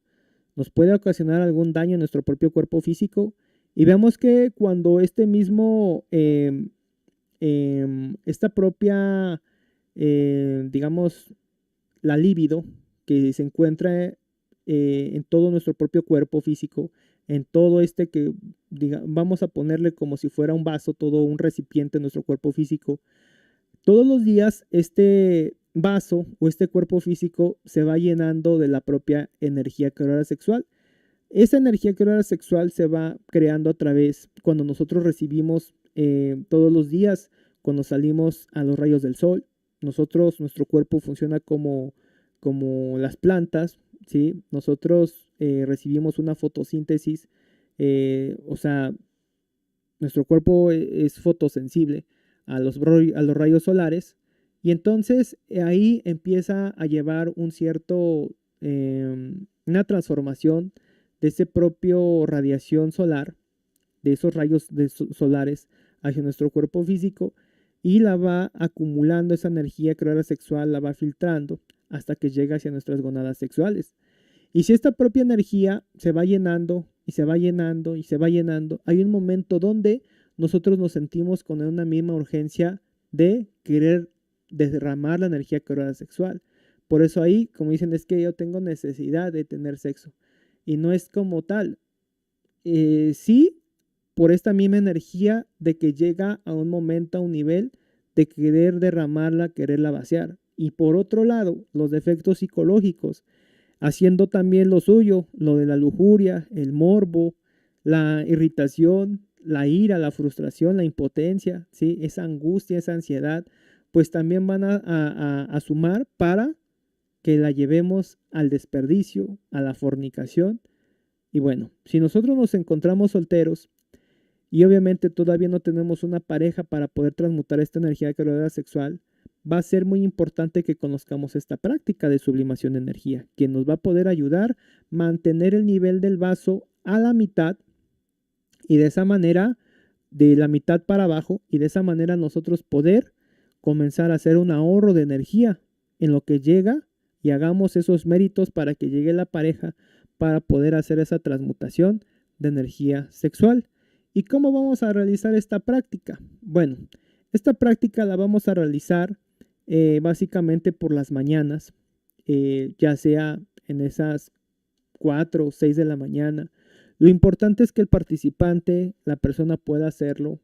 nos puede ocasionar algún daño en nuestro propio cuerpo físico. Y vemos que cuando esta propia, digamos, la libido que se encuentra en todo nuestro propio cuerpo físico, en todo que vamos a ponerle como si fuera un vaso, todo un recipiente en nuestro cuerpo físico. Todos los días este vaso o este cuerpo físico se va llenando de la propia energía creadora sexual. Esa energía creadora sexual se va creando a través cuando nosotros recibimos todos los días, cuando salimos a los rayos del sol. Nuestro cuerpo funciona como las plantas, ¿sí? Nosotros recibimos una fotosíntesis, o sea, nuestro cuerpo es fotosensible a los rayos solares, y entonces ahí empieza a llevar una transformación de ese propio radiación solar, de esos rayos solares hacia nuestro cuerpo físico, y la va acumulando esa energía creadora sexual, la va filtrando hasta que llega hacia nuestras gonadas sexuales. Y si esta propia energía se va llenando y se va llenando y se va llenando, hay un momento donde nosotros nos sentimos con una misma urgencia de querer derramar la energía creadora sexual. Por eso ahí, como dicen, es que yo tengo necesidad de tener sexo. Y no es como tal. Sí, por esta misma energía de que llega a un momento, a un nivel de querer derramarla, quererla vaciar. Y por otro lado, los defectos psicológicos, haciendo también lo suyo, lo de la lujuria, el morbo, la irritación, la ira, la frustración, la impotencia, ¿sí? Esa angustia, esa ansiedad, pues también van a sumar para que la llevemos al desperdicio, a la fornicación. Y bueno, si nosotros nos encontramos solteros y obviamente todavía no tenemos una pareja para poder transmutar esta energía creadora sexual, va a ser muy importante que conozcamos esta práctica de sublimación de energía, que nos va a poder ayudar a mantener el nivel del vaso a la mitad, y de esa manera, de la mitad para abajo, y de esa manera nosotros poder comenzar a hacer un ahorro de energía en lo que llega, y hagamos esos méritos para que llegue la pareja, para poder hacer esa transmutación de energía sexual. ¿Y cómo vamos a realizar esta práctica? Bueno, esta práctica la vamos a realizar básicamente por las mañanas, ya sea en esas 4 o 6 de la mañana. Lo importante es que el participante, la persona, pueda hacerlo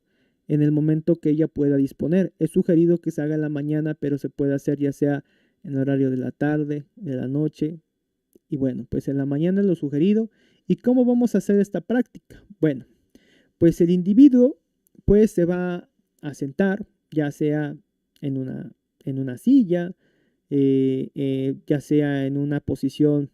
en el momento que ella pueda disponer. Es sugerido que se haga en la mañana, pero se puede hacer ya sea en el horario de la tarde, de la noche. Y bueno, pues en la mañana es lo sugerido. ¿Y cómo vamos a hacer esta práctica? Bueno, pues el individuo pues se va a sentar, ya sea en una silla, ya sea en una posición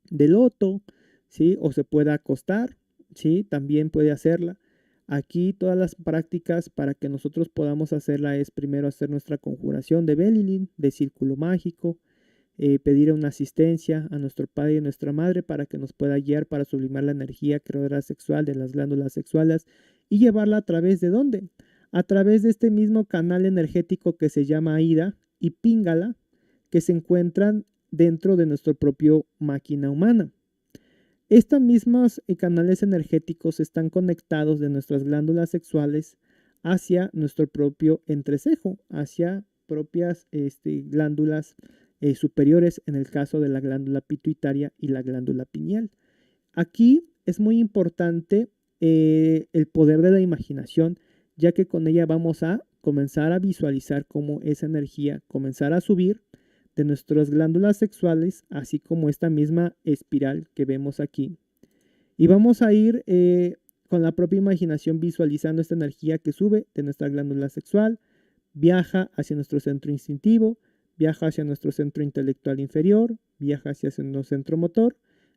de loto, ¿sí? O se puede acostar, ¿sí? También puede hacerla. Aquí todas las prácticas para que nosotros podamos hacerla es primero hacer nuestra conjuración de Belilin, de círculo mágico, pedir una asistencia a nuestro padre y a nuestra madre para que nos pueda guiar para sublimar la energía creadora sexual de las glándulas sexuales y llevarla a través de ¿dónde? A través de este mismo canal energético que se llama Aida y Pingala, que se encuentran dentro de nuestro propio máquina humana. Estos mismos canales energéticos están conectados de nuestras glándulas sexuales hacia nuestro propio entrecejo, hacia propias glándulas superiores, en el caso de la glándula pituitaria y la glándula pineal. Aquí es muy importante el poder de la imaginación, ya que con ella vamos a comenzar a visualizar cómo esa energía comenzará a subir de nuestras glándulas sexuales, así como esta misma espiral que vemos aquí. Y vamos a ir con la propia imaginación visualizando esta energía que sube de nuestra glándula sexual, viaja hacia nuestro centro instintivo, viaja hacia nuestro centro intelectual inferior, viaja hacia nuestro centro motor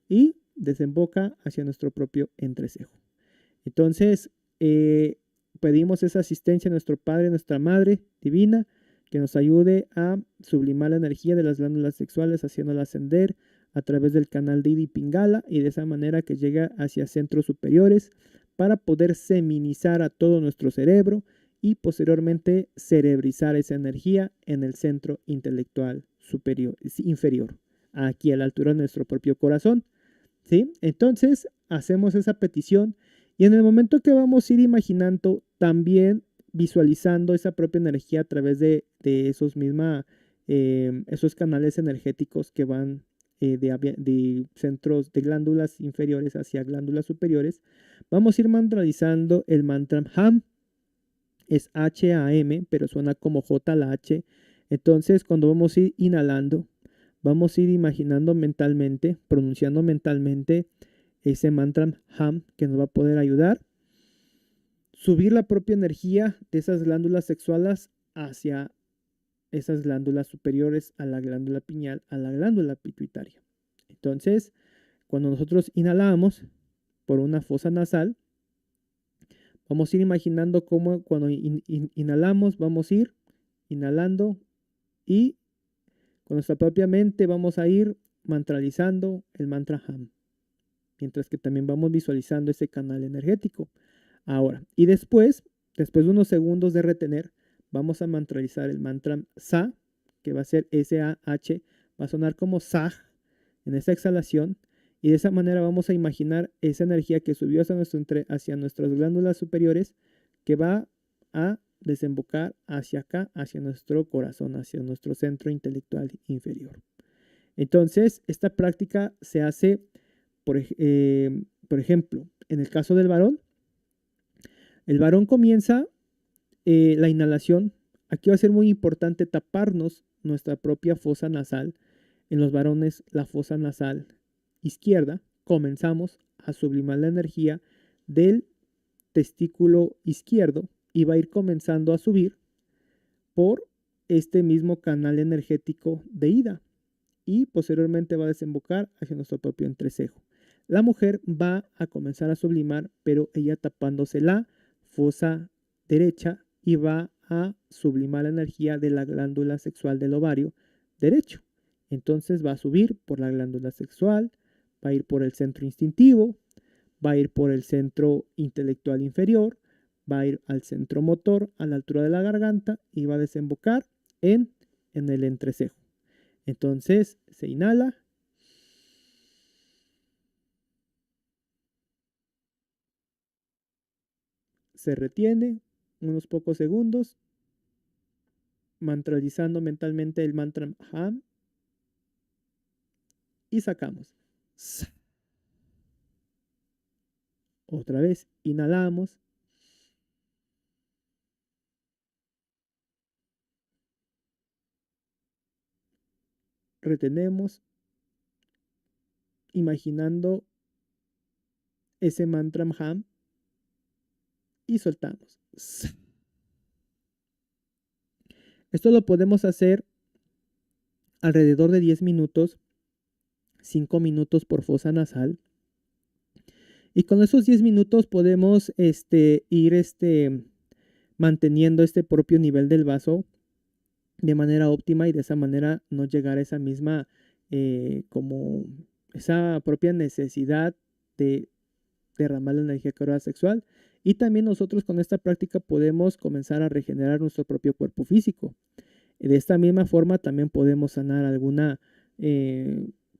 y desemboca hacia nuestro propio entrecejo. Entonces, pedimos esa asistencia a nuestro Padre, nuestra Madre Divina, que nos ayude a sublimar la energía de las glándulas sexuales, haciéndola ascender a través del canal de Ida y Pingala, y de esa manera que llega hacia centros superiores para poder seminizar a todo nuestro cerebro y posteriormente cerebrizar esa energía en el centro intelectual inferior, aquí a la altura de nuestro propio corazón. ¿Sí? Entonces hacemos esa petición y en el momento que vamos a ir imaginando, también visualizando esa propia energía a través de esos canales energéticos que van de centros de glándulas inferiores hacia glándulas superiores, vamos a ir mantralizando el mantra HAM. Es H-A-M, pero suena como J la H. Entonces, cuando vamos a ir inhalando, vamos a ir imaginando mentalmente, pronunciando mentalmente ese mantra HAM que nos va a poder ayudar. Subir la propia energía de esas glándulas sexuales hacia esas glándulas superiores, a la glándula pineal, a la glándula pituitaria. Entonces, cuando nosotros inhalamos por una fosa nasal, vamos a ir imaginando cómo cuando inhalamos vamos a ir inhalando y con nuestra propia mente vamos a ir mantralizando el mantra HAM, mientras que también vamos visualizando ese canal energético. Ahora, y después de unos segundos de retener, vamos a mantralizar el mantra SA, que va a ser S-A-H, va a sonar como SAH en esa exhalación, y de esa manera vamos a imaginar esa energía que subió hacia nuestras glándulas superiores, que va a desembocar hacia acá, hacia nuestro corazón, hacia nuestro centro intelectual inferior. Entonces, esta práctica se hace, por ejemplo, en el caso del varón, el varón comienza la inhalación. Aquí va a ser muy importante taparnos nuestra propia fosa nasal. En los varones, la fosa nasal izquierda, comenzamos a sublimar la energía del testículo izquierdo y va a ir comenzando a subir por este mismo canal energético de ida y posteriormente va a desembocar hacia nuestro propio entrecejo. La mujer va a comenzar a sublimar, pero ella tapándose la fosa derecha y va a sublimar la energía de la glándula sexual del ovario derecho. Entonces va a subir por la glándula sexual, va a ir por el centro instintivo, va a ir por el centro intelectual inferior, va a ir al centro motor a la altura de la garganta y va a desembocar en el entrecejo. Entonces se inhala se retiene unos pocos segundos, mantralizando mentalmente el mantra Ham y sacamos. Otra vez, inhalamos. Retenemos, imaginando ese mantra Ham y soltamos. Esto lo podemos hacer alrededor de 10 minutos, 5 minutos por fosa nasal. Y con esos 10 minutos podemos ir manteniendo este propio nivel del vaso de manera óptima y de esa manera no llegar a esa misma, como esa propia necesidad de derramar la energía corporal sexual. Y también nosotros con esta práctica podemos comenzar a regenerar nuestro propio cuerpo físico. De esta misma forma también podemos sanar alguna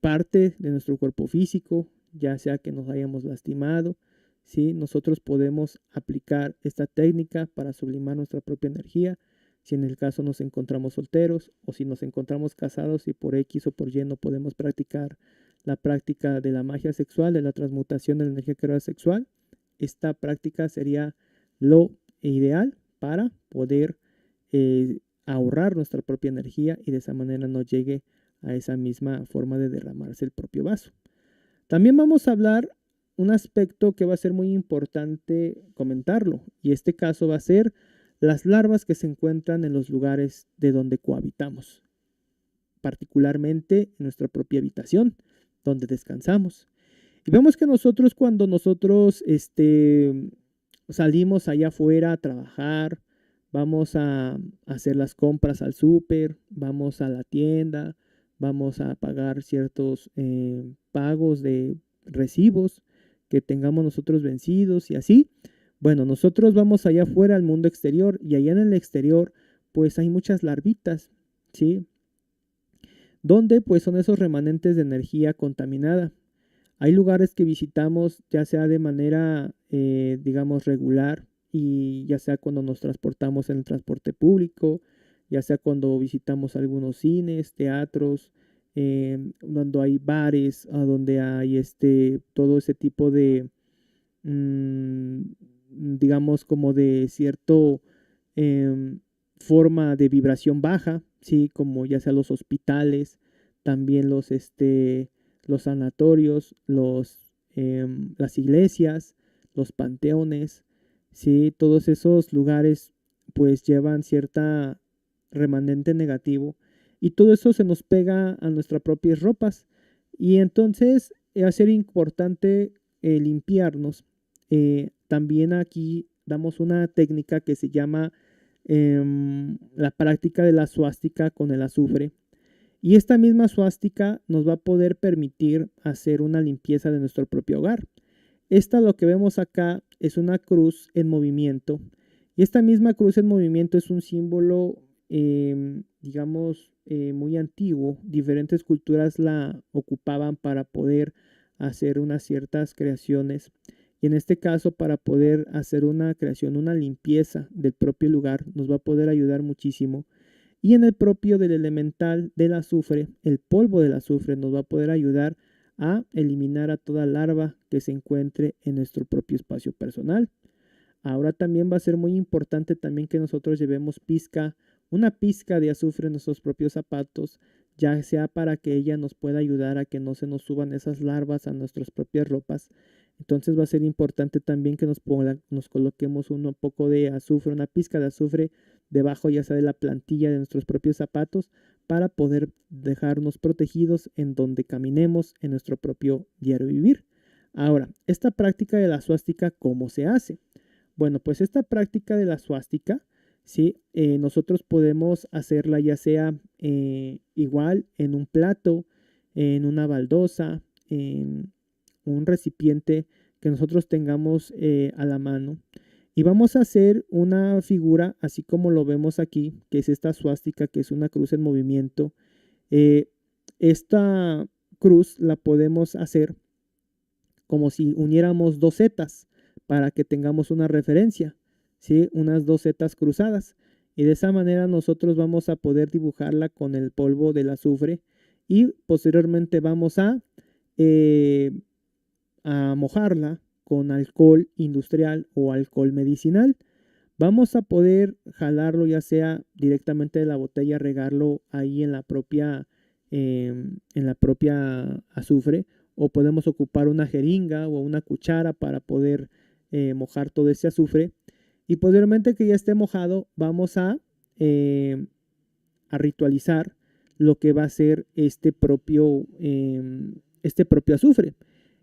parte de nuestro cuerpo físico, ya sea que nos hayamos lastimado. ¿Sí? Nosotros podemos aplicar esta técnica para sublimar nuestra propia energía. Si en el caso nos encontramos solteros o si nos encontramos casados y por X o por Y no podemos practicar la práctica de la magia sexual, de la transmutación de la energía creadora sexual, esta práctica sería lo ideal para poder ahorrar nuestra propia energía y de esa manera no llegue a esa misma forma de derramarse el propio vaso. También vamos a hablar un aspecto que va a ser muy importante comentarlo, y este caso va a ser las larvas que se encuentran en los lugares de donde cohabitamos, particularmente en nuestra propia habitación, donde descansamos. Y vemos que nosotros cuando nosotros salimos allá afuera a trabajar, vamos a hacer las compras al súper, vamos a la tienda, vamos a pagar ciertos pagos de recibos que tengamos nosotros vencidos y así. Bueno, nosotros vamos allá afuera al mundo exterior y allá en el exterior pues hay muchas larvitas, ¿sí? Donde pues son esos remanentes de energía contaminada. Hay lugares que visitamos ya sea de manera, digamos, regular y ya sea cuando nos transportamos en el transporte público, ya sea cuando visitamos algunos cines, teatros, donde hay bares, donde hay todo ese tipo de, digamos, como de cierto forma de vibración baja, ¿sí? Como ya sea los hospitales, también los sanatorios, las iglesias, los panteones, ¿sí? Todos esos lugares pues llevan cierta remanente negativo y todo eso se nos pega a nuestras propias ropas y entonces va a ser importante limpiarnos. También aquí damos una técnica que se llama la práctica de la suástica con el azufre. Y esta misma suástica nos va a poder permitir hacer una limpieza de nuestro propio hogar. Esta, lo que vemos acá, es una cruz en movimiento. Y esta misma cruz en movimiento es un símbolo, digamos, muy antiguo. Diferentes culturas la ocupaban para poder hacer unas ciertas creaciones. Y en este caso, para poder hacer una creación, una limpieza del propio lugar, nos va a poder ayudar muchísimo. Y en el propio del elemental del azufre, el polvo del azufre nos va a poder ayudar a eliminar a toda larva que se encuentre en nuestro propio espacio personal. Ahora también va a ser muy importante también que nosotros llevemos una pizca de azufre en nuestros propios zapatos, ya sea para que ella nos pueda ayudar a que no se nos suban esas larvas a nuestras propias ropas. Entonces va a ser importante también que nos coloquemos un poco de azufre, una pizca de azufre debajo ya sea de la plantilla de nuestros propios zapatos para poder dejarnos protegidos en donde caminemos en nuestro propio diario vivir. Ahora, esta práctica de la suástica, ¿cómo se hace? Bueno, pues esta práctica de la suástica, ¿sí? Nosotros podemos hacerla ya sea igual en un plato, en una baldosa, en un recipiente que nosotros tengamos a la mano. Y vamos a hacer una figura, así como lo vemos aquí, que es esta suástica, que es una cruz en movimiento. Esta cruz la podemos hacer como si uniéramos dos zetas para que tengamos una referencia. ¿sí? Unas dos zetas cruzadas. Y de esa manera nosotros vamos a poder dibujarla con el polvo del azufre y posteriormente vamos eh, a mojarla con alcohol industrial o alcohol medicinal. Vamos a poder jalarlo ya sea directamente de la botella, regarlo ahí en la propia azufre, o podemos ocupar una jeringa o una cuchara para poder mojar todo ese azufre. Y posteriormente que ya esté mojado, vamos a ritualizar lo que va a ser este propio azufre.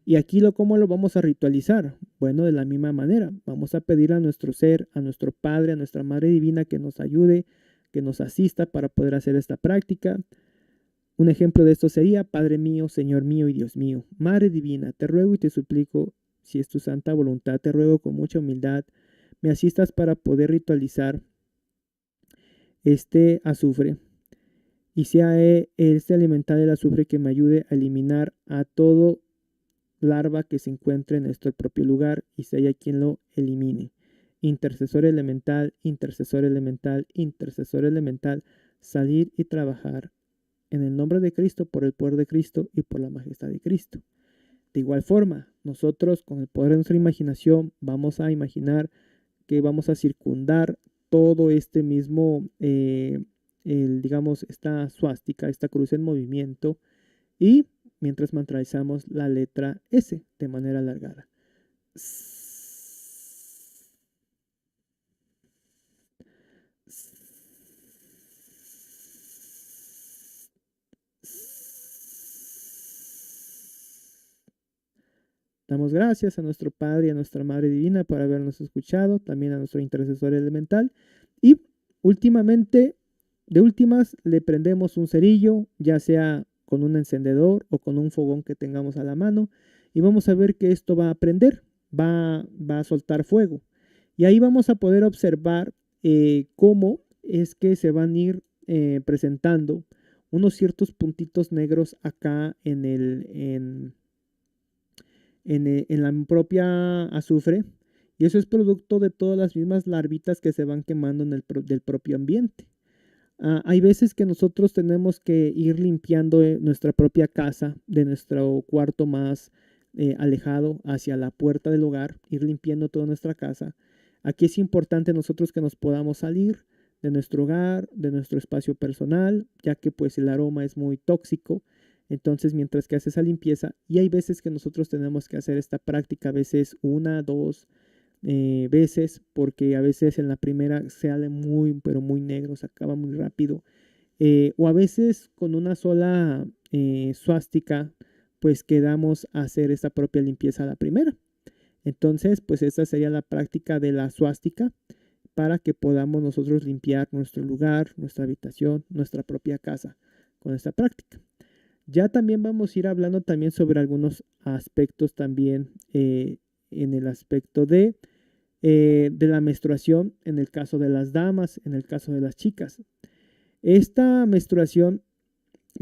Y aquí cómo lo vamos a ritualizar. Bueno, de la misma manera, vamos a pedir a nuestro ser, a nuestro Padre, a nuestra Madre Divina que nos ayude, que nos asista para poder hacer esta práctica. Un ejemplo de esto sería: Padre mío, Señor mío y Dios mío, Madre Divina, te ruego y te suplico, si es tu santa voluntad, te ruego con mucha humildad, me asistas para poder ritualizar este azufre, y sea este elemental del azufre que me ayude a eliminar a todo larva que se encuentre en nuestro propio lugar, y sea quien lo elimine. Intercesor elemental, intercesor elemental, intercesor elemental, salir y trabajar en el nombre de Cristo, por el poder de Cristo y por la majestad de Cristo. De igual forma, nosotros con el poder de nuestra imaginación vamos a imaginar que vamos a circundar todo este mismo, digamos, esta suástica, esta cruz en movimiento, y mientras mantralizamos la letra S de manera alargada. Damos gracias a nuestro Padre y a nuestra Madre Divina por habernos escuchado, también a nuestro intercesor elemental. Y últimamente, de últimas, le prendemos un cerillo, ya sea con un encendedor o con un fogón que tengamos a la mano, y vamos a ver que esto va a prender, va a soltar fuego. Y ahí vamos a poder observar cómo es que se van a ir presentando unos ciertos puntitos negros acá en la propia azufre, y eso es producto de todas las mismas larvitas que se van quemando del propio ambiente. Hay veces que nosotros tenemos que ir limpiando nuestra propia casa, de nuestro cuarto más alejado hacia la puerta del hogar, ir limpiando toda nuestra casa. Aquí es importante nosotros que nos podamos salir de nuestro hogar, de nuestro espacio personal, ya que pues el aroma es muy tóxico. Entonces, mientras que hace esa limpieza, y hay veces que nosotros tenemos que hacer esta práctica, a veces una, dos veces, porque a veces en la primera se sale muy, pero muy negro, se acaba muy rápido. O a veces con una sola suástica, pues quedamos a hacer esta propia limpieza a la primera. Entonces, pues esta sería la práctica de la suástica, para que podamos nosotros limpiar nuestro lugar, nuestra habitación, nuestra propia casa con esta práctica. Ya también vamos a ir hablando también sobre algunos aspectos también en el aspecto de la menstruación, en el caso de las damas, en el caso de las chicas. Esta menstruación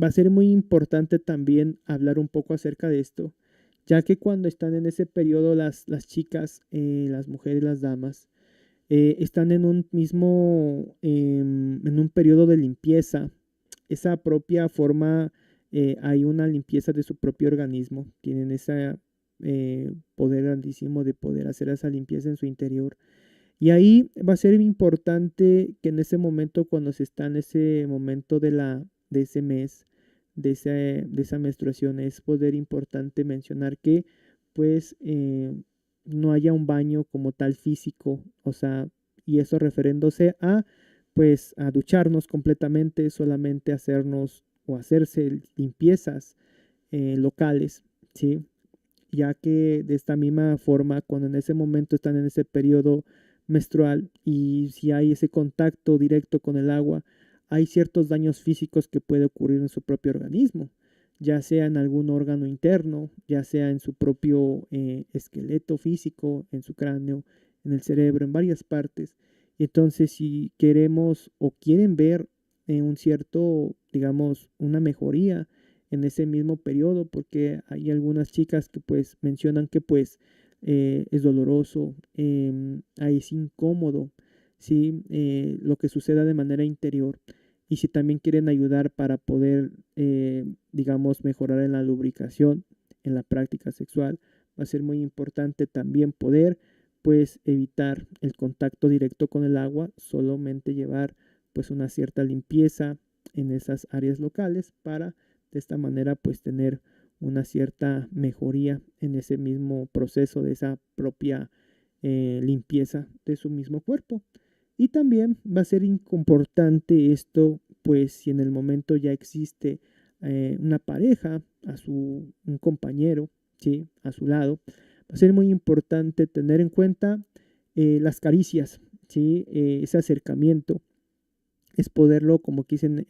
va a ser muy importante también hablar un poco acerca de esto, ya que cuando están en ese periodo las chicas, las mujeres, las damas, están en un mismo, en un periodo de limpieza. Esa propia forma, hay una limpieza de su propio organismo, tienen ese poder grandísimo de poder hacer esa limpieza en su interior. Y ahí va a ser importante que en ese momento, cuando se está en ese momento de ese mes, de esa menstruación, es poder importante mencionar que pues no haya un baño como tal físico, o sea, y eso refiriéndose a pues a ducharnos completamente, solamente hacernos o hacerse limpiezas locales, ¿sí? Ya que de esta misma forma, cuando en ese momento están en ese periodo menstrual, y si hay ese contacto directo con el agua, hay ciertos daños físicos que puede ocurrir en su propio organismo, ya sea en algún órgano interno, ya sea en su propio esqueleto físico, en su cráneo, en el cerebro, en varias partes. Y entonces, si queremos o quieren ver un cierto, digamos, una mejoría en ese mismo periodo, porque hay algunas chicas que pues mencionan que pues es doloroso, ahí es incómodo, ¿sí? Lo que suceda de manera interior. Y si también quieren ayudar para poder, digamos, mejorar en la lubricación, en la práctica sexual, va a ser muy importante también poder, pues, evitar el contacto directo con el agua, solamente llevar, pues, una cierta limpieza en esas áreas locales para, de esta manera, pues, tener una cierta mejoría en ese mismo proceso de esa propia limpieza de su mismo cuerpo. Y también va a ser importante esto, pues si en el momento ya existe una pareja, un compañero, ¿sí? A su lado, va a ser muy importante tener en cuenta las caricias, ¿sí? Ese acercamiento, es poderlo, como que dicen,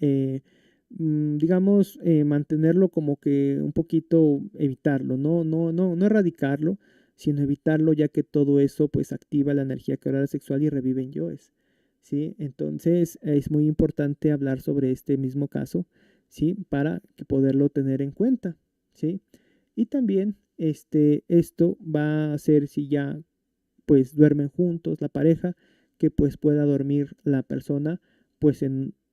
digamos, mantenerlo como que un poquito evitarlo, no erradicarlo, sino evitarlo, ya que todo eso pues activa la energía carnal sexual y revive en yoes, ¿sí? Entonces es muy importante hablar sobre este mismo caso, ¿sí? Para que poderlo tener en cuenta, ¿sí? Y también esto va a ser si ya pues duermen juntos la pareja, que pues pueda dormir la persona pues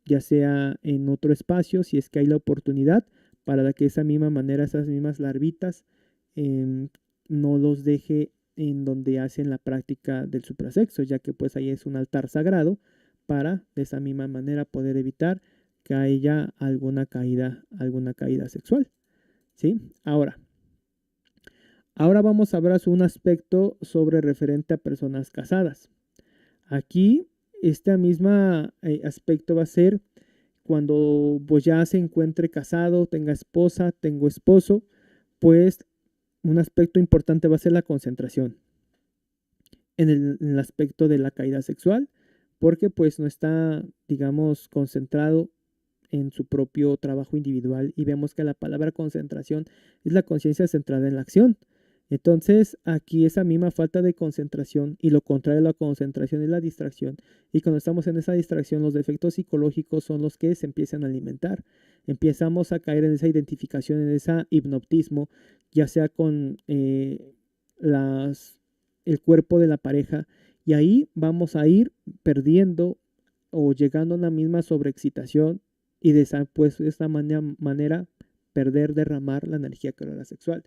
ya sea en otro espacio, si es que hay la oportunidad, para que de esa misma manera esas mismas larvitas eh, no los deje en donde hacen la práctica del suprasexo, ya que pues ahí es un altar sagrado para de esa misma manera poder evitar que haya alguna caída sexual, ¿sí? Ahora vamos a hablar sobre un aspecto sobre referente a personas casadas. Aquí, este mismo aspecto va a ser cuando pues ya se encuentre casado, tenga esposa, tengo esposo, pues un aspecto importante va a ser la concentración en el aspecto de la caída sexual, porque pues no está, digamos, concentrado en su propio trabajo individual y vemos que la palabra concentración es la conciencia centrada en la acción. Entonces, aquí esa misma falta de concentración y lo contrario a la concentración es la distracción. Y cuando estamos en esa distracción, los defectos psicológicos son los que se empiezan a alimentar. Empezamos a caer en esa identificación, en ese hipnotismo, ya sea con el cuerpo de la pareja. Y ahí vamos a ir perdiendo o llegando a una misma sobreexcitación y de esta manera derramar la energía carnal sexual.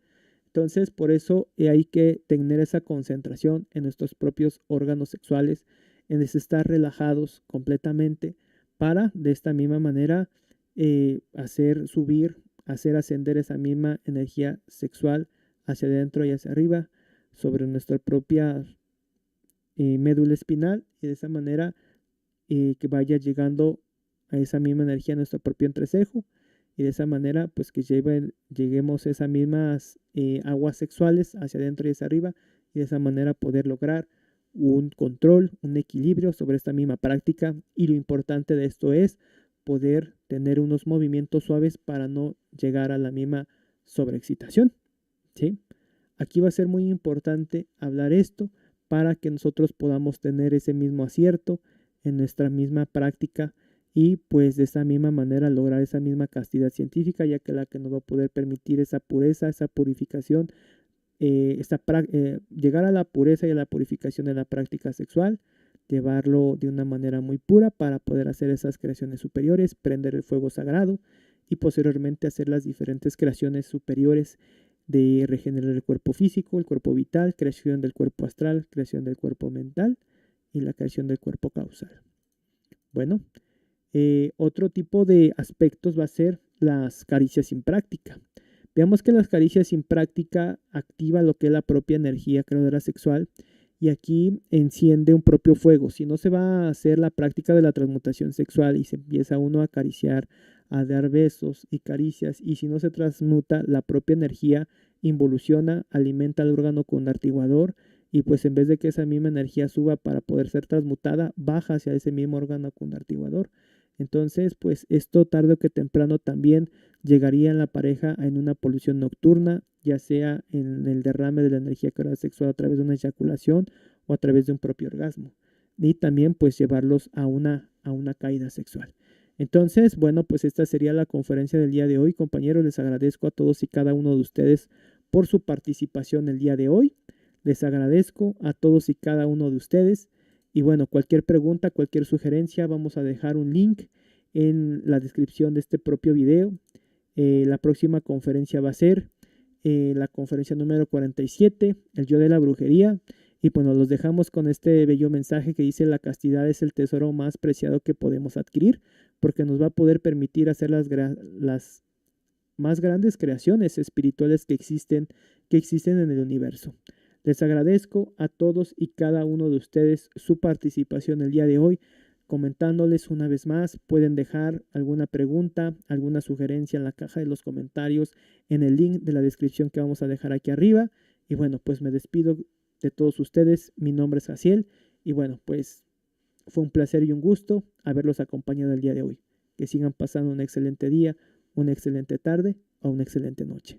Entonces, por eso hay que tener esa concentración en nuestros propios órganos sexuales, en estar relajados completamente para de esta misma manera hacer ascender esa misma energía sexual hacia adentro y hacia arriba sobre nuestra propia médula espinal y de esa manera que vaya llegando a esa misma energía a nuestro propio entrecejo y de esa manera pues que lleguemos a esas mismas aguas sexuales hacia adentro y hacia arriba y de esa manera poder lograr un control, un equilibrio sobre esta misma práctica y lo importante de esto es poder tener unos movimientos suaves para no llegar a la misma sobreexcitación, ¿sí? Aquí va a ser muy importante hablar esto para que nosotros podamos tener ese mismo acierto en nuestra misma práctica y pues de esa misma manera lograr esa misma castidad científica, ya que la que nos va a poder permitir esa pureza, esa purificación, llegar a la pureza y a la purificación de la práctica sexual, llevarlo de una manera muy pura para poder hacer esas creaciones superiores, prender el fuego sagrado y posteriormente hacer las diferentes creaciones superiores de regenerar el cuerpo físico, el cuerpo vital, creación del cuerpo astral, creación del cuerpo mental y la creación del cuerpo causal. Bueno, otro tipo de aspectos va a ser las caricias sin práctica. Veamos que las caricias sin práctica activa lo que es la propia energía creadora sexual y aquí enciende un propio fuego. Si no se va a hacer la práctica de la transmutación sexual y se empieza uno a acariciar, a dar besos y caricias y si no se transmuta la propia energía involuciona, alimenta al órgano con artiguador y pues en vez de que esa misma energía suba para poder ser transmutada, baja hacia ese mismo órgano con artiguador. Entonces, pues esto tarde o que temprano también llegaría en la pareja en una polución nocturna, ya sea en el derrame de la energía carnal sexual a través de una eyaculación o a través de un propio orgasmo. Y también pues llevarlos a una caída sexual. Entonces, bueno, pues esta sería la conferencia del día de hoy. Compañeros, les agradezco a todos y cada uno de ustedes por su participación el día de hoy. Les agradezco a todos y cada uno de ustedes. Y bueno, cualquier pregunta, cualquier sugerencia, vamos a dejar un link en la descripción de este propio video. La próxima conferencia va a ser la conferencia número 47, el yo de la brujería. Y bueno, los dejamos con este bello mensaje que dice: la castidad es el tesoro más preciado que podemos adquirir, porque nos va a poder permitir hacer las más grandes creaciones espirituales que existen en el universo. Les agradezco a todos y cada uno de ustedes su participación el día de hoy. Comentándoles una vez más, pueden dejar alguna pregunta, alguna sugerencia en la caja de los comentarios, en el link de la descripción que vamos a dejar aquí arriba. Y bueno, pues me despido de todos ustedes. Mi nombre es Jaciel y bueno, pues fue un placer y un gusto haberlos acompañado el día de hoy. Que sigan pasando un excelente día, una excelente tarde o una excelente noche.